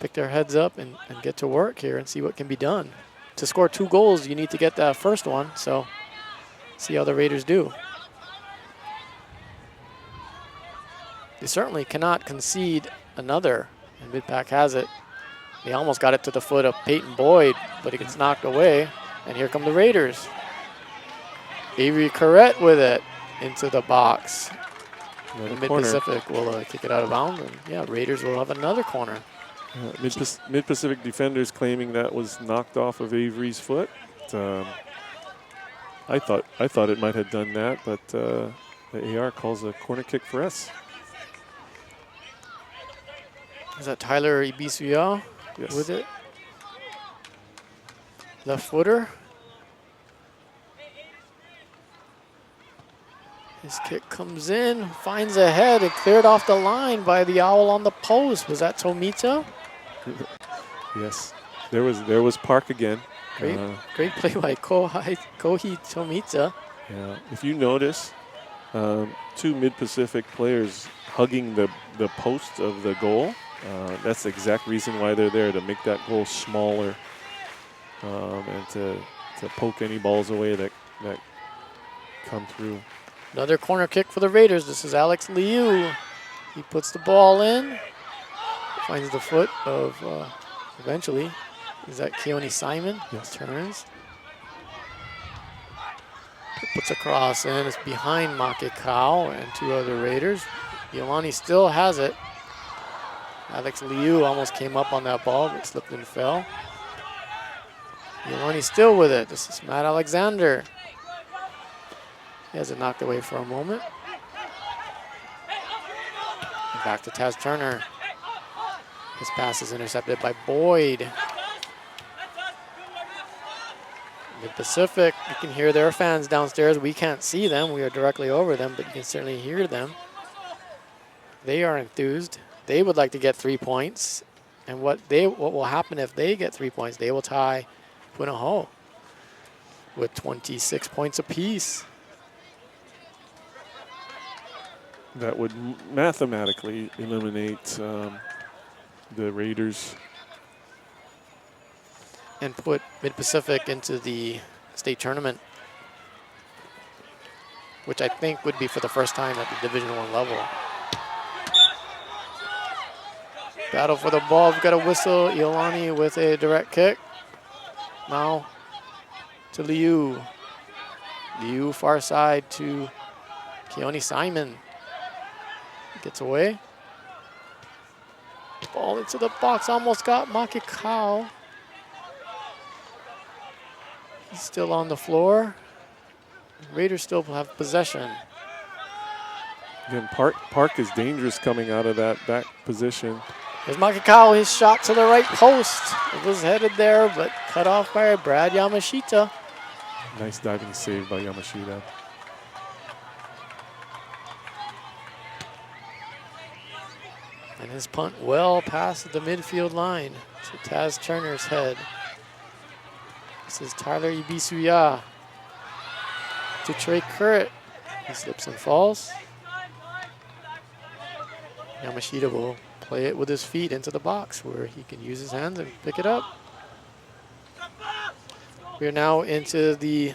pick their heads up and get to work here and see what can be done. To score 2 goals, you need to get that first one. So, see how the Raiders do. They certainly cannot concede another. And Midpack has it. They almost got it to the foot of Peyton Boyd, but it gets knocked away. And here come the Raiders. Avery Corrett with it into the box. Mid-Pacific will kick it out of bounds. And yeah, Raiders will have another corner. Mid-Pacific defenders claiming that was knocked off of Avery's foot. I thought it might have done that, but the AR calls a corner kick for us. Is that Tyler Ibisuya with it? Left footer. His kick comes in, finds a head, and cleared off the line by the Owl on the post. Was that Tomita? Yes, there was Park again. Great play by Kohi Tomita. Yeah, if you notice, 2 Mid-Pacific players hugging the post of the goal. That's the exact reason why they're there, to make that goal smaller. and to poke any balls away that come through. Another corner kick for the Raiders. This is Alex Liu. He puts the ball in, finds the foot of, eventually, is that Keone Simon? Yes. Turns. Puts a cross in. It's behind Makekau and 2 other Raiders. Iolani still has it. Alex Liu almost came up on that ball, but slipped and fell. Iolani still with it. This is Matt Alexander. He has it knocked away for a moment. And back to Taz Turner. His pass is intercepted by Boyd. Mid-Pacific, you can hear their fans downstairs. We can't see them. We are directly over them, but you can certainly hear them. They are enthused. They would like to get 3 points. And what will happen if they get 3 points? They will tie Punahou with 26 points apiece. That would mathematically eliminate the Raiders. And put Mid-Pacific into the state tournament, which I think would be for the first time at the Division I level. Battle for the ball. We've got a whistle. Iolani with a direct kick. Now to Liu. Liu far side to Keone Simon. Gets away. Ball into the box. Almost got Makekau. He's still on the floor. Raiders still have possession. Again, Park is dangerous coming out of that back position. There's Makekau, his shot to the right post. It was headed there, but cut off by Brad Yamashita. Nice diving save by Yamashita. And his punt well past the midfield line to Taz Turner's head. This is Tyler Ibisuya to Trey Currit. He slips and falls. Yamashita will play it with his feet into the box where he can use his hands and pick it up. We are now into the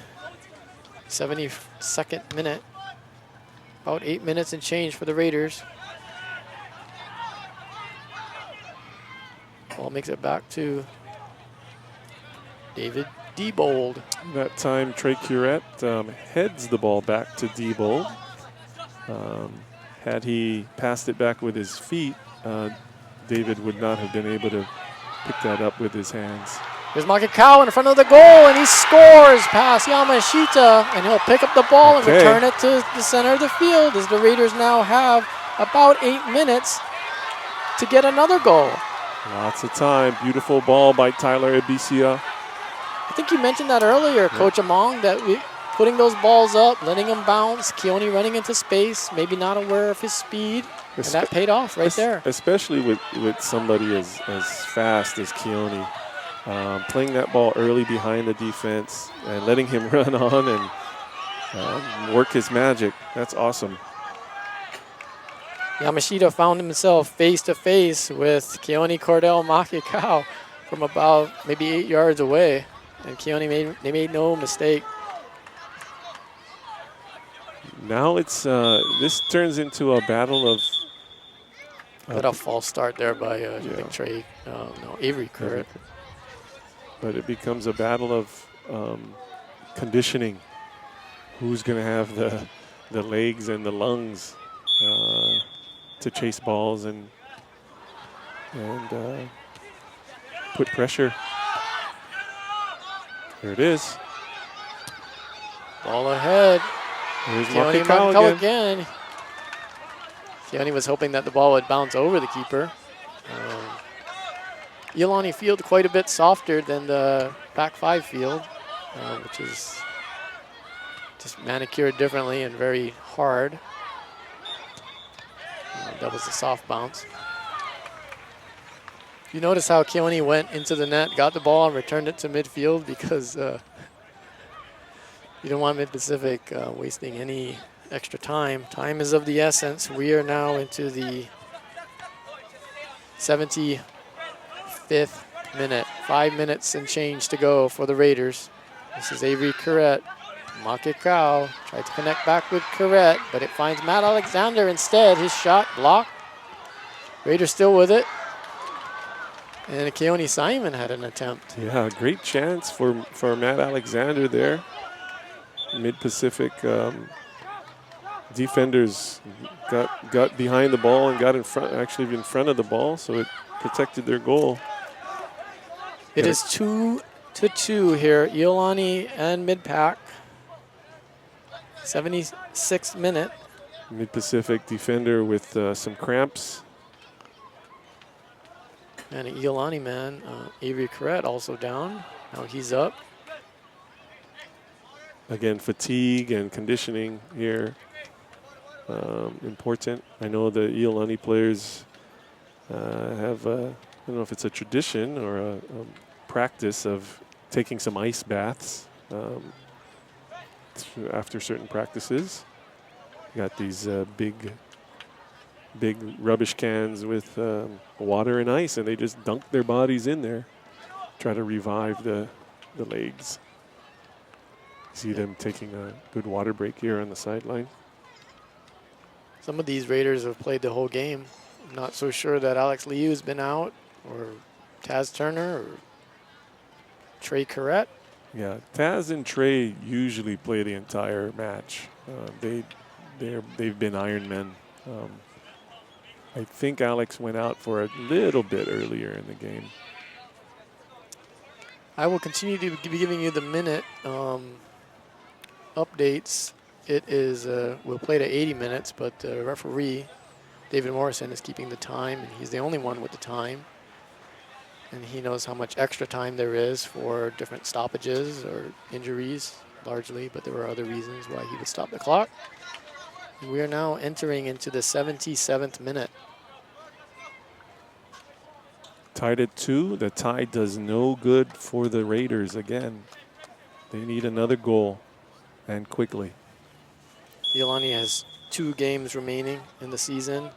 72nd minute. About 8 minutes and change for the Raiders. Ball makes it back to David Diebold. That time, Trey Curette heads the ball back to Diebold. Had he passed it back with his feet, David would not have been able to pick that up with his hands. There's Makekau in front of the goal, and he scores past Yamashita, and he'll pick up the ball and return it to the center of the field as the Raiders now have about 8 minutes to get another goal. Lots of time. Beautiful ball by Tyler Ibisia. I think you mentioned that earlier, Coach Among, that putting those balls up, letting them bounce, Keone running into space, maybe not aware of his speed, and that paid off right there. Especially with somebody as fast as Keone. Playing that ball early behind the defense and letting him run on and work his magic. That's awesome. Yamashita found himself face-to-face with Keone Cordell Makekau from about maybe 8 yards away. And Keone made no mistake. Now it's this turns into a battle of. Got a false start there by I think Trey, Avery Currit. But it becomes a battle of conditioning. Who's going to have the legs and the lungs to chase balls and put pressure. There it is. Ball ahead. Here's Makekau again. Keone was hoping that the ball would bounce over the keeper. Iolani Field quite a bit softer than the back 5 field, which is just manicured differently and very hard. That was a soft bounce. You notice how Keone went into the net, got the ball, and returned it to midfield because you don't want Mid-Pacific wasting any extra time. Time is of the essence. We are now into the 75th minute. 5 minutes and change to go for the Raiders. This is Avery Corrett. Makekau tried to connect back with Corrett, but it finds Matt Alexander instead. His shot blocked. Raiders still with it. And Keone Simon had an attempt. Yeah, great chance for Matt Alexander there. Mid-Pacific defenders got behind the ball and got in front, actually in front of the ball, so it protected their goal. It is 2-2 here. Iolani and Mid-Pac. 76th minute. Mid-Pacific defender with some cramps. And an Iolani man, Avery Corrett, also down. Now he's up. Again, fatigue and conditioning here. Important. I know the Iolani players have, I don't know if it's a tradition or a practice of taking some ice baths after certain practices. Got these big rubbish cans with water and ice, and they just dunk their bodies in there, try to revive the legs. See them taking a good water break here on the sideline. Some of these Raiders have played the whole game. I'm not so sure that Alex Liu's been out, or Taz Turner, or Trey Corrett. Yeah, Taz and Trey usually play the entire match. They've been Iron Men. I think Alex went out for a little bit earlier in the game. I will continue to be giving you the minute updates. It is, we'll play to 80 minutes, but the referee, David Morrison, is keeping the time, and he's the only one with the time. And he knows how much extra time there is for different stoppages or injuries, largely, but there were other reasons why he would stop the clock. And we are now entering into the 77th minute. Tied at 2. The tie does no good for the Raiders again. They need another goal, and quickly. Iolani has 2 games remaining in the season.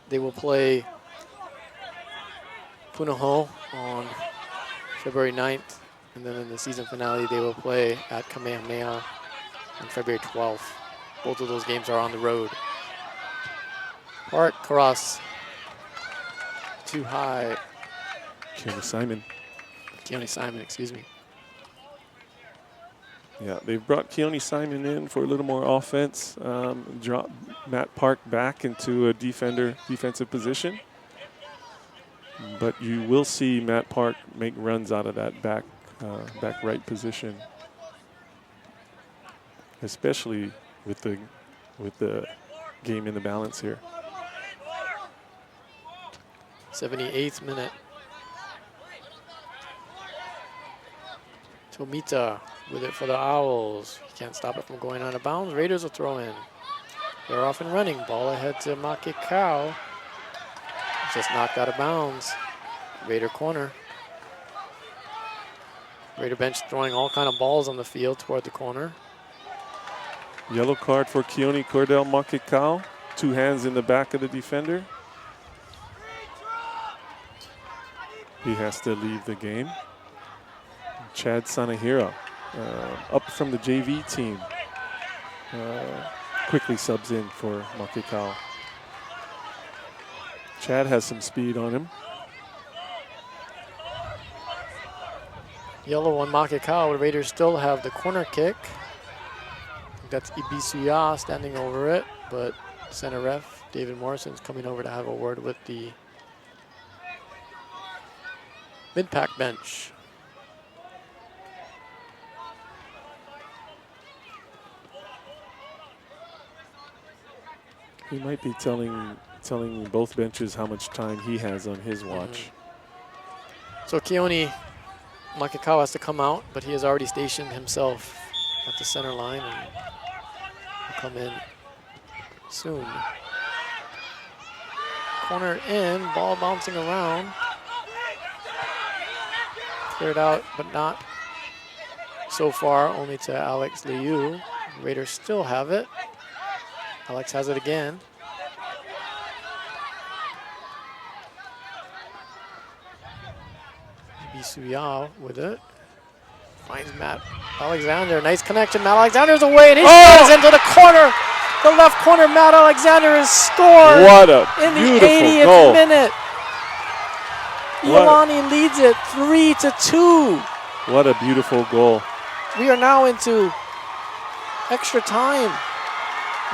They will play Punahou on February 9th, and then in the season finale they will play at Kamehameha on February 12th. Both of those games are on the road. Park cross. Too high. Keone Simon, excuse me. Yeah, they've brought Keone Simon in for a little more offense. Drop Matt Park back into a defensive position. But you will see Matt Park make runs out of that back right position, especially with the game in the balance here. 78th minute. Tomita with it for the Owls. He can't stop it from going out of bounds. Raiders will throw in. They're off and running. Ball ahead to Makekau. Just knocked out of bounds. Raider corner. Raider bench throwing all kind of balls on the field toward the corner. Yellow card for Keone Cordell Makekau. 2 hands in the back of the defender. He has to leave the game. Chad Sanahira, up from the JV team, quickly subs in for Makekau. Chad has some speed on him. Yellow on Makekau. The Raiders still have the corner kick. That's Ibisuya standing over it, but center ref David Morrison is coming over to have a word with the mid-pack bench. He might be telling both benches how much time he has on his watch. So Keone Makekau has to come out, but he has already stationed himself at the center line and will come in soon. Corner in, ball bouncing around. Cleared out, but not so far, only to Alex Liu. Raiders still have it. Alex has it again. Bisuya with it. Finds Matt Alexander. Nice connection. Matt Alexander's away, and he scores into the corner. The left corner, Matt Alexander has scored. What a in the beautiful 80th goal. minute. Iolani leads it 3-2. What a beautiful goal. We are now into extra time.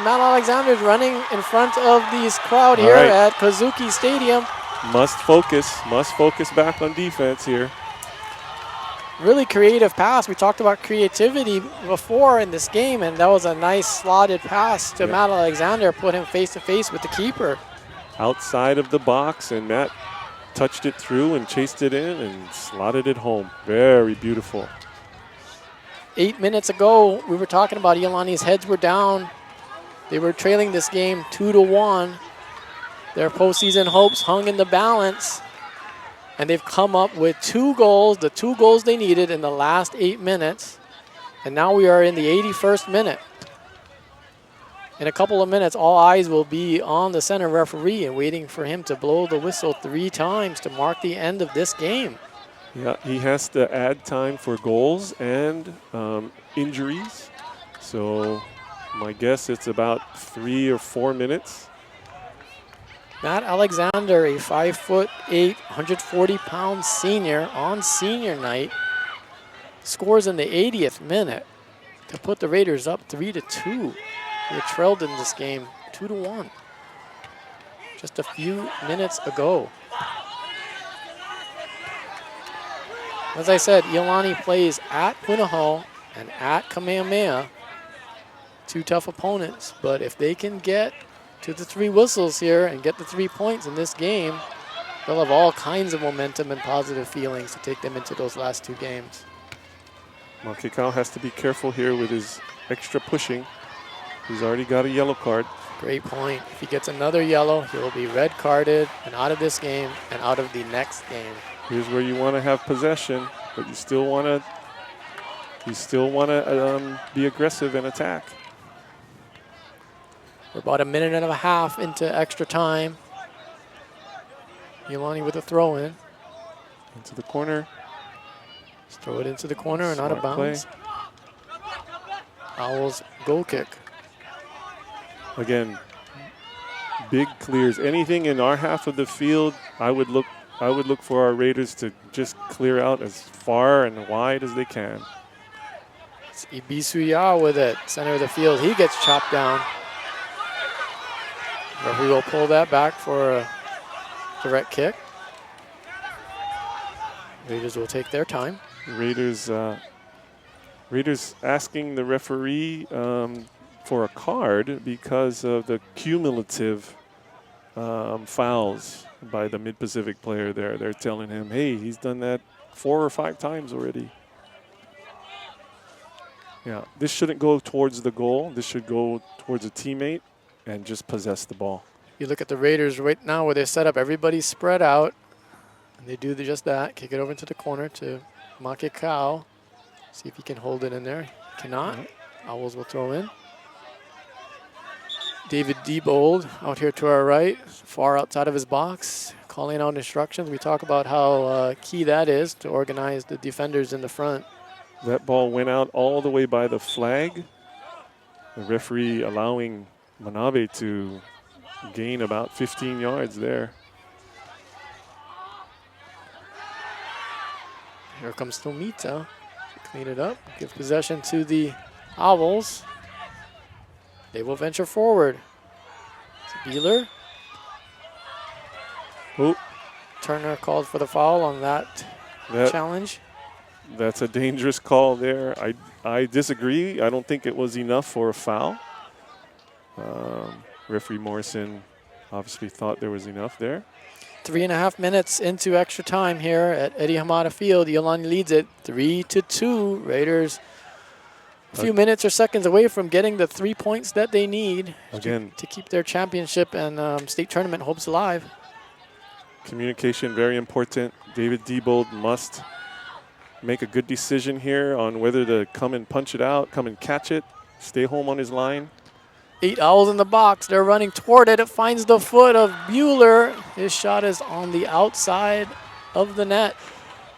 Matt Alexander's running in front of this crowd here at Kazuki Stadium. Must focus back on defense here. Really creative pass. We talked about creativity before in this game, and that was a nice slotted pass to Matt Alexander, put him face to face with the keeper. Outside of the box, and Matt touched it through and chased it in and slotted it home. Very beautiful. 8 minutes ago, we were talking about Iolani's heads were down. They were trailing this game 2-1. Their postseason hopes hung in the balance. And they've come up with 2 goals, the 2 goals they needed in the last 8 minutes. And now we are in the 81st minute. In a couple of minutes, all eyes will be on the center referee and waiting for him to blow the whistle 3 times to mark the end of this game. Yeah, he has to add time for goals and injuries. So my guess it's about 3 or 4 minutes. Matt Alexander, a 5'8", 140-pound senior on senior night, scores in the 80th minute to put the Raiders up 3-2. They trailed in this game 2-1 just a few minutes ago. As I said, Iolani plays at Punahou and at Kamehameha, 2 tough opponents, but if they can get to the 3 whistles here and get the 3 points in this game, they'll have all kinds of momentum and positive feelings to take them into those last 2 games. Makekau has to be careful here with his extra pushing. He's already got a yellow card. Great point. If he gets another yellow, he'll be red carded and out of this game and out of the next game. Here's where you want to have possession, but you still want to be aggressive and attack. We're about a minute and a half into extra time. Iolani with a throw in. Into the corner. Just throw it into the corner and out of Smart bounds. Owls goal kick. Again, big clears. Anything in our half of the field, I would look for our Raiders to just clear out as far and wide as they can. It's Ibisuya with it, center of the field. He gets chopped down. Referee will pull that back for a direct kick. Raiders will take their time. Raiders asking the referee for a card because of the cumulative fouls by the Mid-Pacific player there. They're telling him, hey, he's done that 4 or 5 times already. Yeah, this shouldn't go towards the goal. This should go towards a teammate and just possess the ball. You look at the Raiders right now where they're set up. Everybody's spread out. And they do just that. Kick it over into the corner to Makekau. See if he can hold it in there. He cannot. Owls will throw in. David Diebold out here to our right, far outside of his box, calling out instructions. We talk about how key that is to organize the defenders in the front. That ball went out all the way by the flag. The referee allowing Manabe to gain about 15 yards there. Here comes Tomita to clean it up, give possession to the Owls. They will venture forward. It's Beeler. Oh. Turner called for the foul on that challenge. That's a dangerous call there. I disagree. I don't think it was enough for a foul. Referee Morrison obviously thought there was enough there. 3.5 minutes into extra time here at Eddie Hamada Field. Iolani leads it 3-2. Raiders a few minutes or seconds away from getting the 3 points that they need to keep their championship and state tournament hopes alive. Communication very important. David Diebold must make a good decision here on whether to come and punch it out, come and catch it, stay home on his line. 8 Owls in the box. They're running toward it. It finds the foot of Bueller. His shot is on the outside of the net.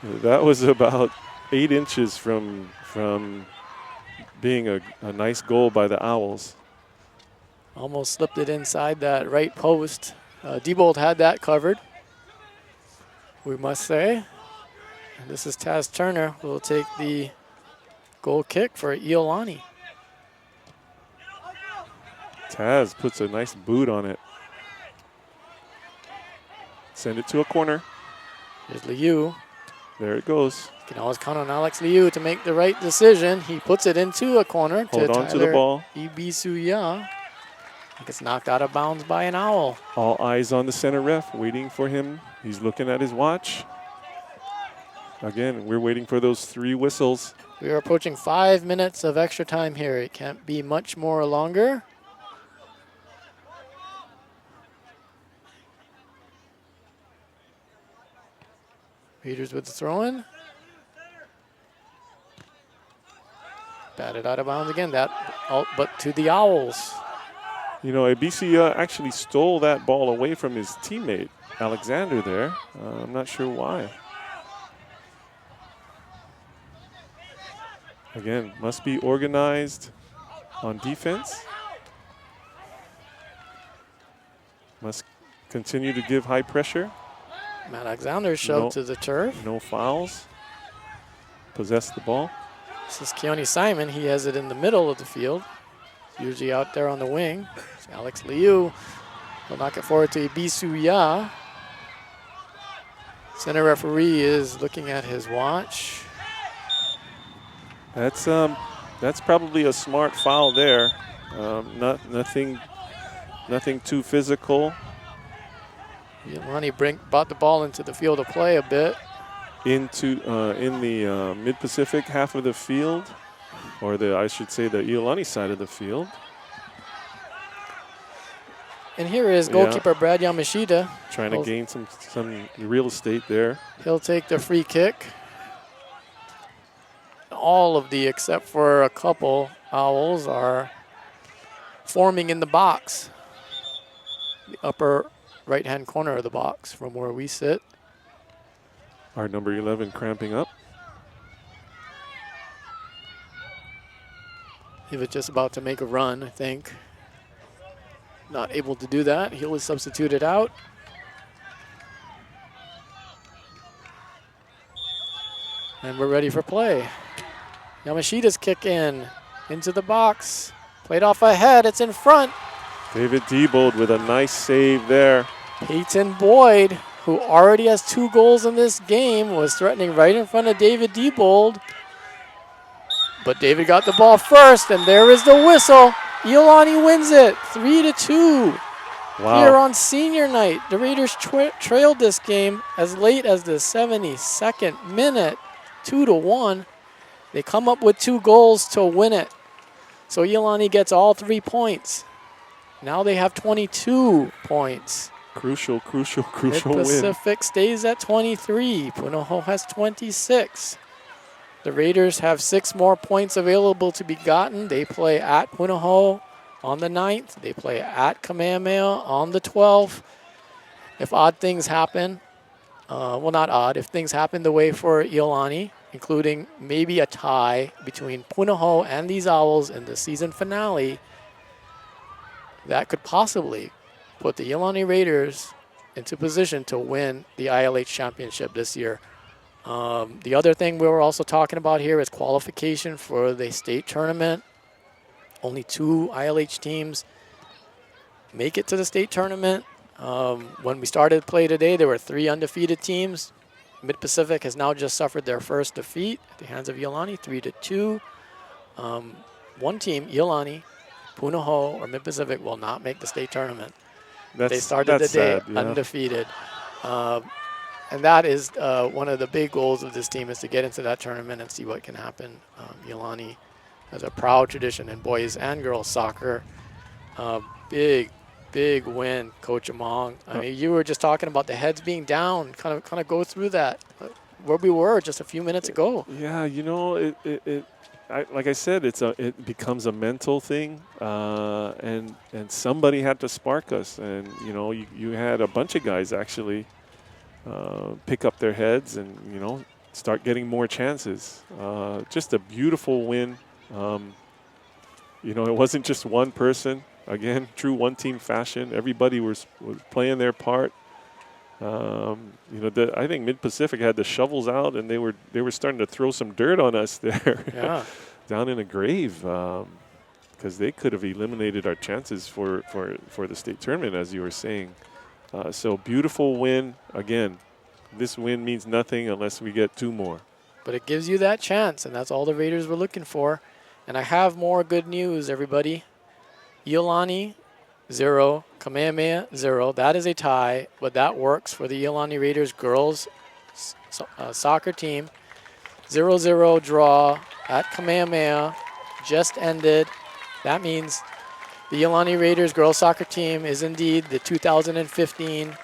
That was about 8 inches from being a nice goal by the Owls. Almost slipped it inside that right post. Diebold had that covered, we must say. And this is Taz Turner who will take the goal kick for Iolani. Taz puts a nice boot on it. Send it to a corner. Here's Liu. There it goes. You can always count on Alex Liu to make the right decision. He puts it into a corner Hold to on to the ball. Ibisuya. He gets knocked out of bounds by an Owl. All eyes on the center ref, waiting for him. He's looking at his watch. Again, we're waiting for those 3 whistles. We are approaching 5 minutes of extra time here. It can't be much more longer. Raiders with the throw-in. Batted out of bounds again. But to the Owls. You know, Ibisia actually stole that ball away from his teammate, Alexander, there. I'm not sure why. Again, must be organized on defense. Must continue to give high pressure. Matt Alexander shoved to the turf. No fouls. Possess the ball. This is Keone Simon. He has it in the middle of the field. Usually out there on the wing. It's Alex Liu. He'll knock it forward to Ibisuya. Center referee is looking at his watch. That's probably a smart foul there. Nothing too physical. Iolani brought the ball into the field of play a bit. In the mid-Pacific half of the field, or I should say the Iolani side of the field. And here is goalkeeper Brad Yamashita. Trying to gain some real estate there. He'll take the free kick. All of the, except for a couple, Owls are forming in the box. The upper right-hand corner of the box from where we sit. Our number 11 cramping up. He was just about to make a run, I think. Not able to do that. He was substituted out. And we're ready for play. Yamashita's kick into the box. Played off ahead, it's in front. David Diebold with a nice save there. Peyton Boyd, who already has 2 goals in this game, was threatening right in front of David Diebold. But David got the ball first, and there is the whistle. Iolani wins it, 3-2. Wow. Here on senior night, the Raiders trailed this game as late as the 72nd minute, 2-1. They come up with 2 goals to win it. So Iolani gets all 3 points. Now they have 22 points. Crucial win. Pacific stays at 23. Punahou has 26. The Raiders have 6 more points available to be gotten. They play at Punahou on the 9th. They play at Kamehameha on the 12th. If odd things happen, well, not odd, if things happen the way for Iolani, including maybe a tie between Punahou and these Owls in the season finale, that could possibly put the Iolani Raiders into position to win the ILH championship this year. The other thing we were also talking about here is qualification for the state tournament. Only 2 ILH teams make it to the state tournament. When we started play today, there were 3 undefeated teams. Mid-Pacific has now just suffered their first defeat at the hands of Iolani, 3-2. One team, Iolani, Punahou, or Mid-Pacific will not make the state tournament. They started the day undefeated. And that is one of the big goals of this team, is to get into that tournament and see what can happen. Iolani has a proud tradition in boys and girls soccer. Big win, Coach Among. I mean, you were just talking about the heads being down. Kind of go through that. Where we were just a few minutes ago. Yeah, you know, like I said, it becomes a mental thing, and somebody had to spark us, and you know, you had a bunch of guys actually pick up their heads and start getting more chances. Just a beautiful win. You know, it wasn't just one person. Again, true one-team fashion. Everybody was playing their part. You know, I think Mid-Pacific had the shovels out, and they were starting to throw some dirt on us there, Yeah. down in a grave, because they could have eliminated our chances for the state tournament, as you were saying. So beautiful win. Again, this win means nothing unless we get 2 more. But it gives you that chance, and that's all the Raiders were looking for. And I have more good news, everybody. Iolani, 0. Kamehameha, 0. That is a tie, but that works for the Iolani Raiders girls soccer team. 0-0 draw at Kamehameha just ended. That means the Iolani Raiders girls soccer team is indeed the 2015-16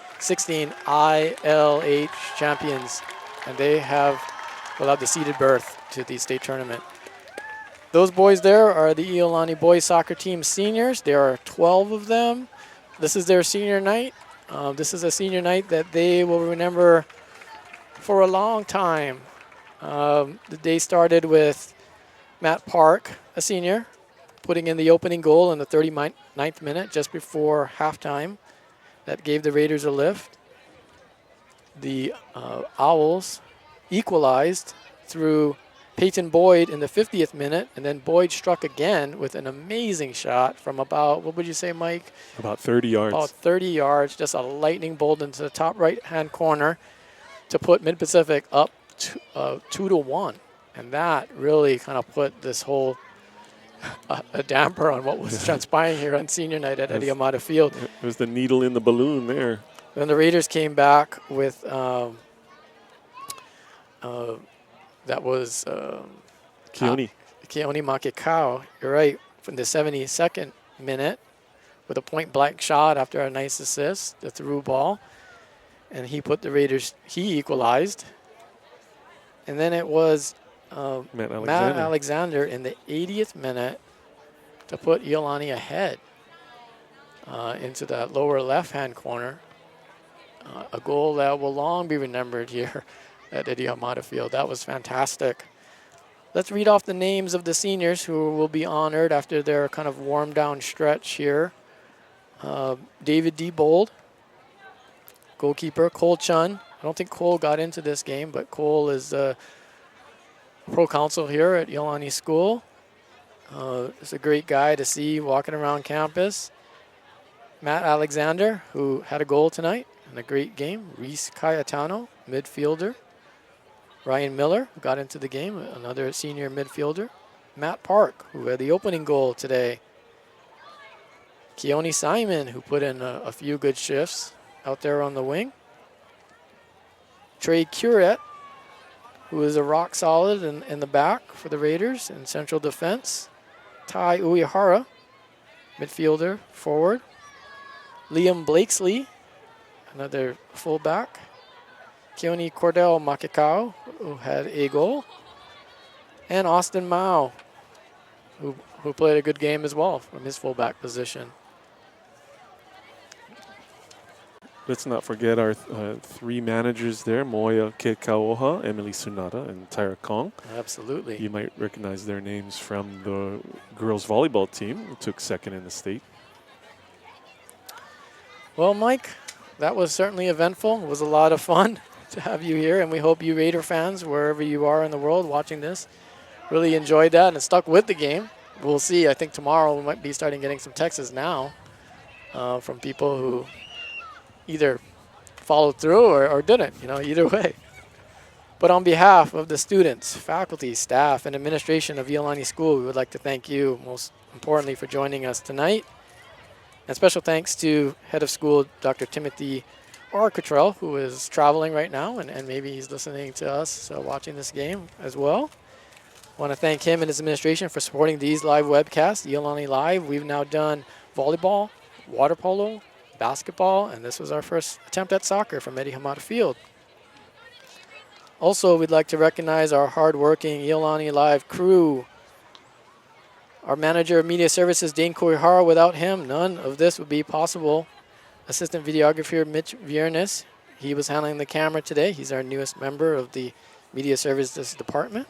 ILH champions, and they will have the seeded berth to the state tournament. Those boys there are the Iolani boys soccer team seniors. There are 12 of them. This is their senior night. This is a senior night that they will remember for a long time. The day started with Matt Park, a senior, putting in the opening goal in the 39th minute, just before halftime. That gave the Raiders a lift. The Owls equalized through Peyton Boyd in the 50th minute, and then Boyd struck again with an amazing shot from about, what would you say, Mike? About 30 yards. About 30 yards, just a lightning bolt into the top right-hand corner to put Mid-Pacific up 2-1. And that really kind of put this whole a damper on what was transpiring here on senior night at Eddie Hamada Field. It was the needle in the balloon there. Then the Raiders came back with that was Keone Makekau, you're right, from the 72nd minute with a point-blank shot after a nice assist, the through ball. And he equalized. And then it was Matt Alexander in the 80th minute to put Iolani ahead into that lower left-hand corner. A goal that will long be remembered here at Eddie Hamada Field. That was fantastic. Let's read off the names of the seniors who will be honored after their kind of warm-down stretch here. David D. Bold, goalkeeper. Cole Chun. I don't think Cole got into this game, but Cole is the pro counsel here at Iolani School. It's a great guy to see walking around campus. Matt Alexander, who had a goal tonight in a great game. Reese Cayetano, midfielder. Ryan Miller, who got into the game, another senior midfielder. Matt Park, who had the opening goal today. Keone Simon, who put in a few good shifts out there on the wing. Trey Curette, who is a rock solid in the back for the Raiders in central defense. Tai Uehara, midfielder, forward. Liam Blakesley, another fullback. Keone Cordell Makekau, who had a goal. And Austin Mao, who played a good game as well from his fullback position. Let's not forget our 3 managers there, Moya Kekaoha, Emily Sunada, and Tyra Kong. Absolutely. You might recognize their names from the girls volleyball team, who took 2nd in the state. Well, Mike, that was certainly eventful. It was a lot of fun to have you here, and we hope you Raider fans, wherever you are in the world watching this, really enjoyed that and stuck with the game. We'll see. I think tomorrow we might be starting getting some texts now from people who either followed through or didn't, either way. But on behalf of the students, faculty, staff, and administration of Iolani School, we would like to thank you, most importantly, for joining us tonight. And special thanks to Head of School, Dr. Timothy R. Cottrell, who is traveling right now, and maybe he's listening to us watching this game as well. I want to thank him and his administration for supporting these live webcasts, Iolani Live. We've now done volleyball, water polo, basketball, and this was our first attempt at soccer from Eddie Hamada Field. Also, we'd like to recognize our hard-working Iolani Live crew. Our manager of media services, Dane Koihara. Without him, none of this would be possible. Assistant videographer Mitch Viernes, he was handling the camera today. He's our newest member of the Media Services Department.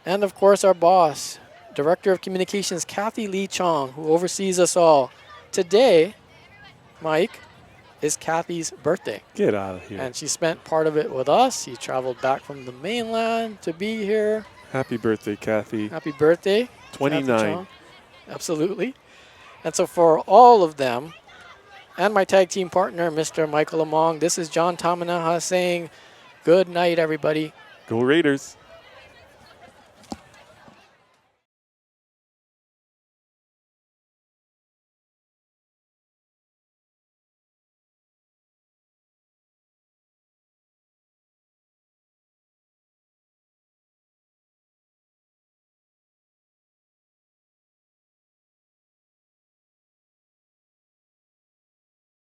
And of course our boss, Director of Communications, Kathy Lee Chong, who oversees us all. Today, Mike, is Kathy's birthday. Get out of here. And she spent part of it with us. She traveled back from the mainland to be here. Happy birthday, Kathy. Happy birthday. 29. Absolutely. And so for all of them, and my tag team partner, Mr. Michael Among, this is John Tamanaha saying good night, everybody. Go Raiders.